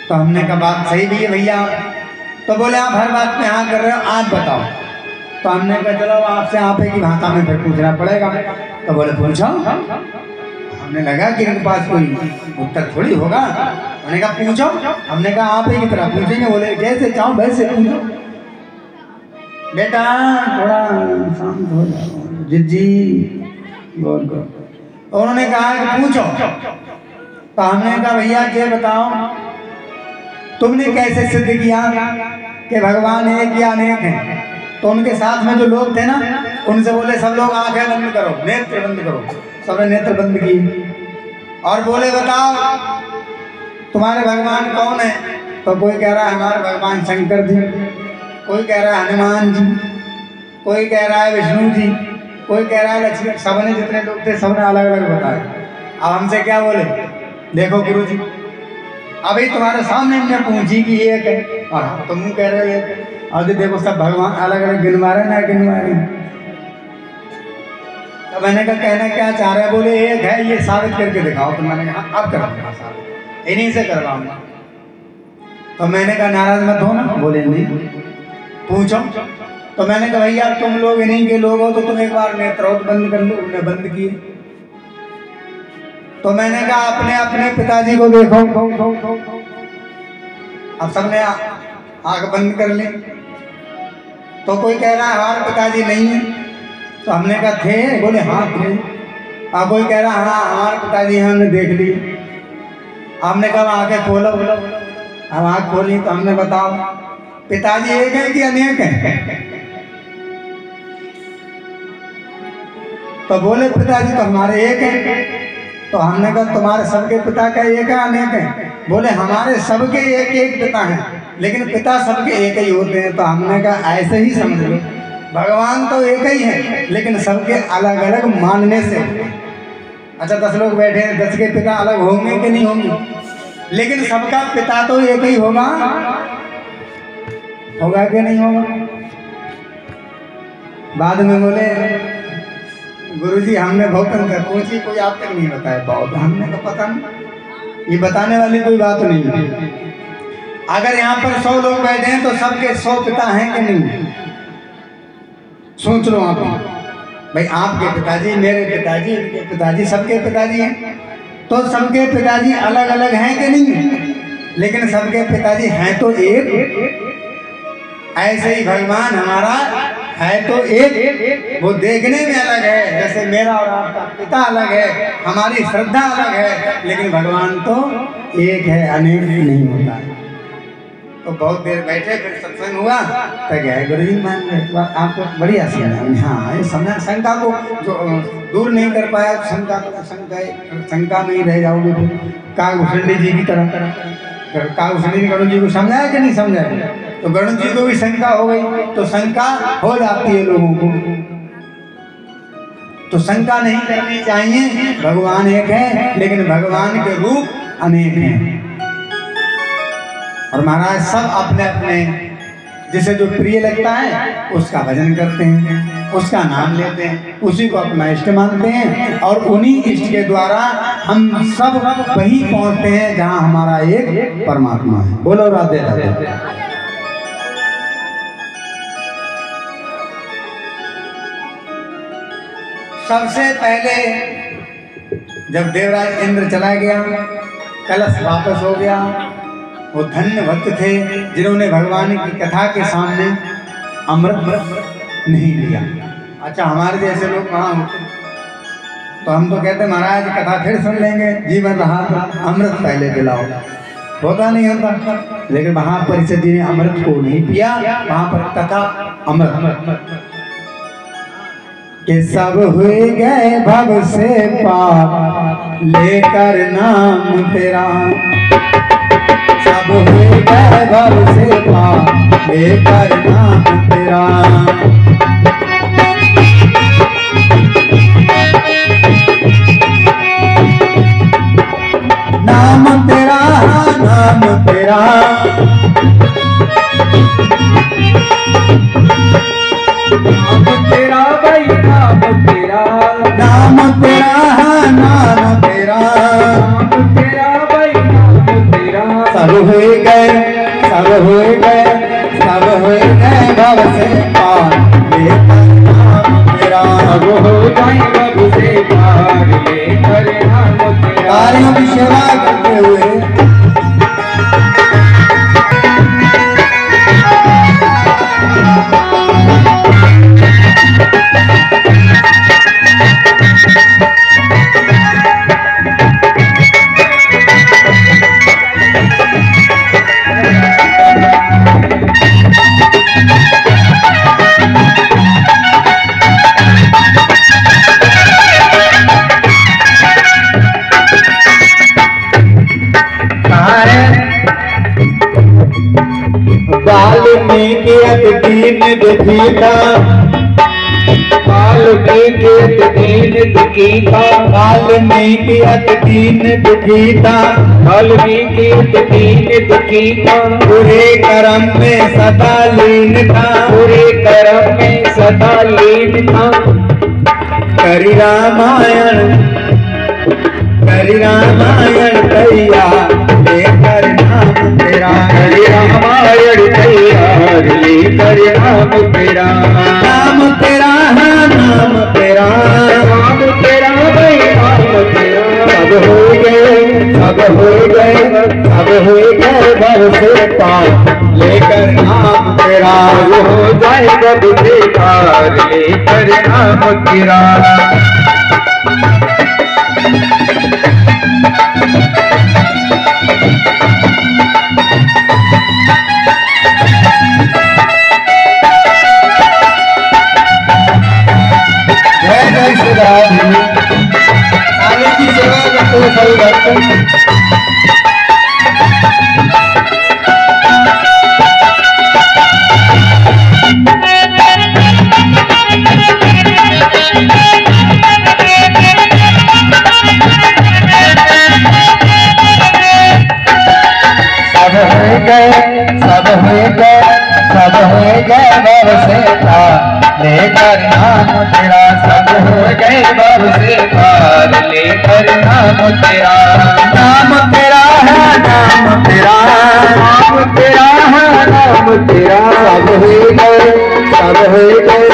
तो हमने कहा बात सही भी है भैया। तो बोले आप हर बात में हाँ कर रहे हो, आप बताओ। तो हमने कहा चलो आपसे आप ही की भाषा में फिर पूछना पड़ेगा। तो बोले पूछो। हमने लगा कि इनके पास कोई उत्तर थोड़ी होगा, उन्होंने कहा पूछो। हमने कहा आप ही की तरह पूछेंगे। बोले जैसे चाहो वैसे पूछो। बेटा थोड़ा शांत हो जाओ जिज्जी, बोल दो। उन्होंने कहा कि पूछो। तो हमने कहा भैया ये बताओ तुमने कैसे सिद्ध किया कि भगवान एक या अनेक हैं? तो उनके साथ में जो लोग थे ना, उनसे बोले सब लोग आंखें बंद करो, नेत्र बंद करो। सबने नेत्र बंद किए और बोले बताओ तुम्हारे भगवान कौन है? तो कोई कह रहा है हमारे भगवान शंकर जी, कोई कह रहा है हनुमान जी, कोई कह रहा है विष्णु जी, कोई कह रहा है लक्ष्मी। सबने जितने लोग थे सबने अलग अलग बताया। अब हमसे क्या बोले, देखो गुरु जी अभी तुम्हारे सामने हमने पूछी कि एक है और तुम कह रहे हो और देखो सब भगवान अलग अलग गिनवा रहे ना गिनवा रहे। तो मैंने कहा कहना क्या चाह रहे? बोले एक है, ये साबित करके दिखाओ। तो मैंने कहा अब करो साबित, इन्हीं से करवाऊंगा। तो मैंने कहा नाराज मत हो ना। बोले नहीं पूछो। तो मैंने कहा भैया तुम लोग इन्हीं के लोग हो तो तुम एक बार नेत्रोत बंद कर लो। उन्होंने बंद किए। तो मैंने कहा अपने अपने पिताजी को देखो। अब सबने आंख बंद कर ली। तो कोई कह रहा है हमारे पिताजी नहीं है। तो हमने कहा थे? बोले हाँ थे। अब कोई कह रहा है हाँ हमारे पिताजी हैं, हमने देख ली। हमने कहा आंखें खोलो। अब आंख खोली तो हमने बताओ पिताजी एक है कि अनेक है? तो बोले पिताजी तो हमारे एक है। तो हमने कहा तुम्हारे सबके पिता का एक है अनेक है? बोले हमारे सबके एक एक पिता हैं, लेकिन पिता सबके एक ही होते हैं। तो हमने कहा ऐसे ही समझ लो भगवान तो एक ही है, लेकिन सबके अलग अलग मानने से। अच्छा 10 लोग बैठे हैं, 10 के पिता अलग होंगे कि नहीं होंगे? लेकिन सबका पिता तो एक ही होगा कि नहीं होगा? बाद में बोले गुरुजी हमने बहुत अंतर पूछी, कोई आप तक नहीं बताया। बहुत हमने तो पता नहीं, ये बताने वाली कोई बात नहीं है। अगर यहाँ पर 100 लोग बैठे हैं तो सबके 100 पिता हैं कि नहीं? सोच लो आप भाई, आपके पिताजी, मेरे पिताजी, इनके पिताजी, सबके पिताजी हैं। तो सबके पिताजी अलग अलग हैं कि नहीं? लेकिन सबके पिताजी हैं तो एक। ऐसे ही भगवान हमारा है तो एक, वो देखने में अलग है। जैसे मेरा और आपका पिता अलग है, हमारी श्रद्धा अलग है, लेकिन भगवान तो एक है, अनेक नहीं होता है। तो बहुत देर बैठे, फिर सत्संग हुआ तो गए गुरुजी मान गए। आपको बड़ी हंसी आई। हाँ ये समझा, शंका को जो दूर नहीं कर पाया, शंका में ही रह जाओगे। कागभूषणी जी की तरह कागभूषणी गणेश जी को समझाया कि नहीं समझाया? तो गणेश जी को भी शंका हो गई। तो शंका हो जाती है लोगों को, तो शंका नहीं करनी चाहिए। भगवान एक है, लेकिन भगवान के रूप अनेक हैं। और महाराज सब अपने अपने जिसे जो प्रिय लगता है उसका भजन करते हैं, उसका नाम लेते हैं, उसी को अपना इष्ट मानते हैं। और उन्हीं इष्ट के द्वारा हम सब वहीं पहुंचते हैं जहां हमारा एक परमात्मा है। बोलो राधे राधे। सबसे पहले जब देवराज इंद्र चला गया, कलश वापस हो गया। वो धन्य भक्त थे जिन्होंने भगवान की कथा के सामने अमृत नहीं लिया। अच्छा हमारे जैसे लोग वहाँ होते तो हम तो कहते महाराज कथा फिर सुन लेंगे, जीवन रहा तो अमृत पहले पिलाओ। होता नहीं होता। लेकिन वहाँ परिषद जी ने अमृत को नहीं पिया, वहाँ पर कथा अमृत के सब हुए गए भव से पार लेकर नाम तेरा। सब हुए गए भव से पार लेकर नाम तेरा। तेरा भाई नाम तेरा, नाम तेरा नाम तेरा, नाम तेरा भाई नाम तेरा। सब हो गए सब हो गए सब हो गए भव से पार लेकर नाम तेरा। अब हो जाए भव से पार लेकर नाम तेरा। कार्यों की सेवा करते हुए वाल्मीकि दीन दुखीता, वाल्मीकि दीन दुखीता, वाल्मीकि दीन दुखीता, वाल्मीकि दीन दुखीता। पूरे कर्म में सदा लीन था, पूरे कर्म में सदा लीन था। करी रामायण कैया लेकर नाम तेरा। हरे रामायण तैयार लेकर नाम तेरा। नाम तेरा नाम तेरा, नाम तेरा भाई नाम तेरा। सब हो गए सब हो गए सब हो गए भव से पार लेकर नाम तेरा। वो हो जाए कब से पार लेकर नाम तेरा। जय जय श्री राम। आगे की सेवा करते हुए सभी भक्त सब हो गए सब हो गए सब हो गए भव से पार लेकर नाम तेरा। सब हो गए भव से पार लेकर नाम तेरा। नाम तेरा है नाम तेरा, नाम तेरा है नाम तेरा। सब हो गए सब हो गए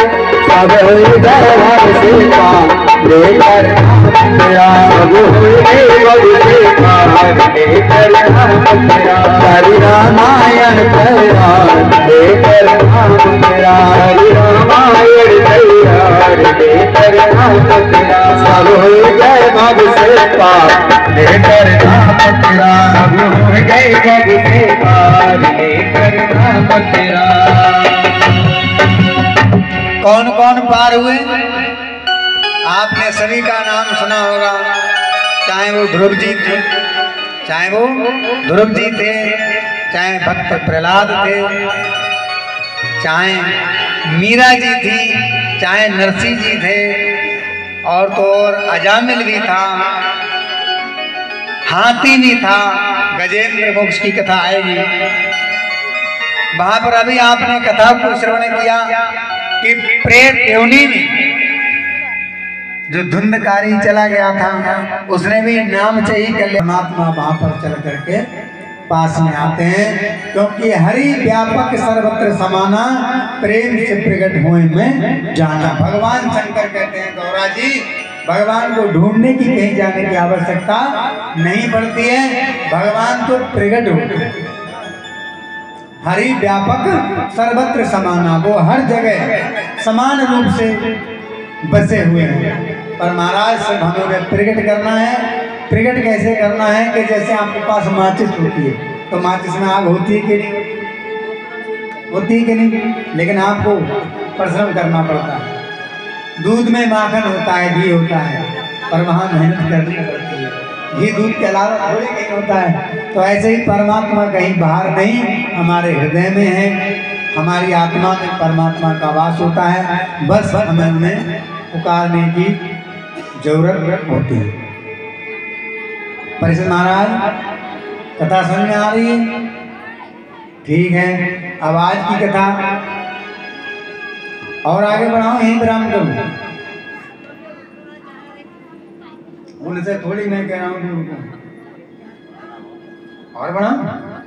सब हो गए भव से पार लेकर नाम तेरा। सब हो गए भव से पार लेकर नाम तेरा। हरि रामायण तेरा लेकर नाम तेरा। हरि रामायण तैयार लेकर नाम तेरा। सब हो गए भव से पार लेकर नाम तेरा। सब हो गए भव से पार लेकर नाम तेरा। कौन कौन पार हुए? आपने सभी का नाम सुना होगा, चाहे वो ध्रुव जी थे, चाहे वो ध्रुव जी थे, चाहे भक्त प्रहलाद थे, चाहे मीरा जी थी, चाहे नरसिंह जी थे, और तो और अजामिल भी था, हाथी भी था। गजेंद्र मोक्ष की कथा आएगी वहां पर। अभी आपने कथा को श्रवण किया कि प्रेत योनि में जो धुंधकारी चला गया था, उसने भी नाम से ही कर लिया। परमात्मा वहां पर चल करके पास में आते हैं, क्योंकि हरि व्यापक सर्वत्र समाना, प्रेम से प्रकट हुए में जाना। भगवान शंकर कहते हैं गौरा जी, भगवान को ढूंढने की कहीं जाने की आवश्यकता नहीं पड़ती है, भगवान तो प्रकट होते। हरि व्यापक सर्वत्र समाना, वो हर जगह समान रूप से बसे हुए हैं। पर महाराज सब हमें प्रकट करना है। प्रकट कैसे करना है कि जैसे आपके पास माचिस होती है, तो माचिस में आग होती है कि नहीं होती है कि नहीं, लेकिन आपको परिश्रम करना पड़ता है। दूध में माखन होता है, घी होता है, पर वहाँ मेहनत करनी पड़ती है। घी दूध के अलावा थोड़ी कहीं होता है। तो ऐसे ही परमात्मा कहीं बाहर नहीं, हमारे हृदय में है, हमारी आत्मा में परमात्मा का वास होता है। बस हमें उन्हें पुकारने की जरूरत होती है। परिषद महाराज, कथा समझ में आ रही है? ठीक है। अब आज की कथा और आगे बढ़ाओ, यहीं विराम करूं। उनसे थोड़ी मैं कह रहा हूं कि उनको और बढ़ाओ।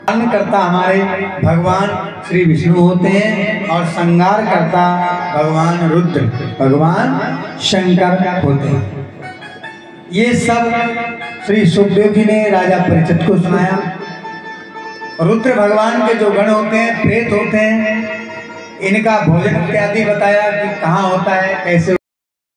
पालन करता हमारे भगवान श्री विष्णु होते हैं और श्रृंगार करता भगवान रुद्र, भगवान शंकर होते हैं। ये सब श्री सुखदेव जी ने राजा परीक्षित को सुनाया। रुद्र भगवान के जो गण होते हैं, प्रेत होते हैं, इनका भोजन इत्यादि बताया कि कहाँ होता है, कैसे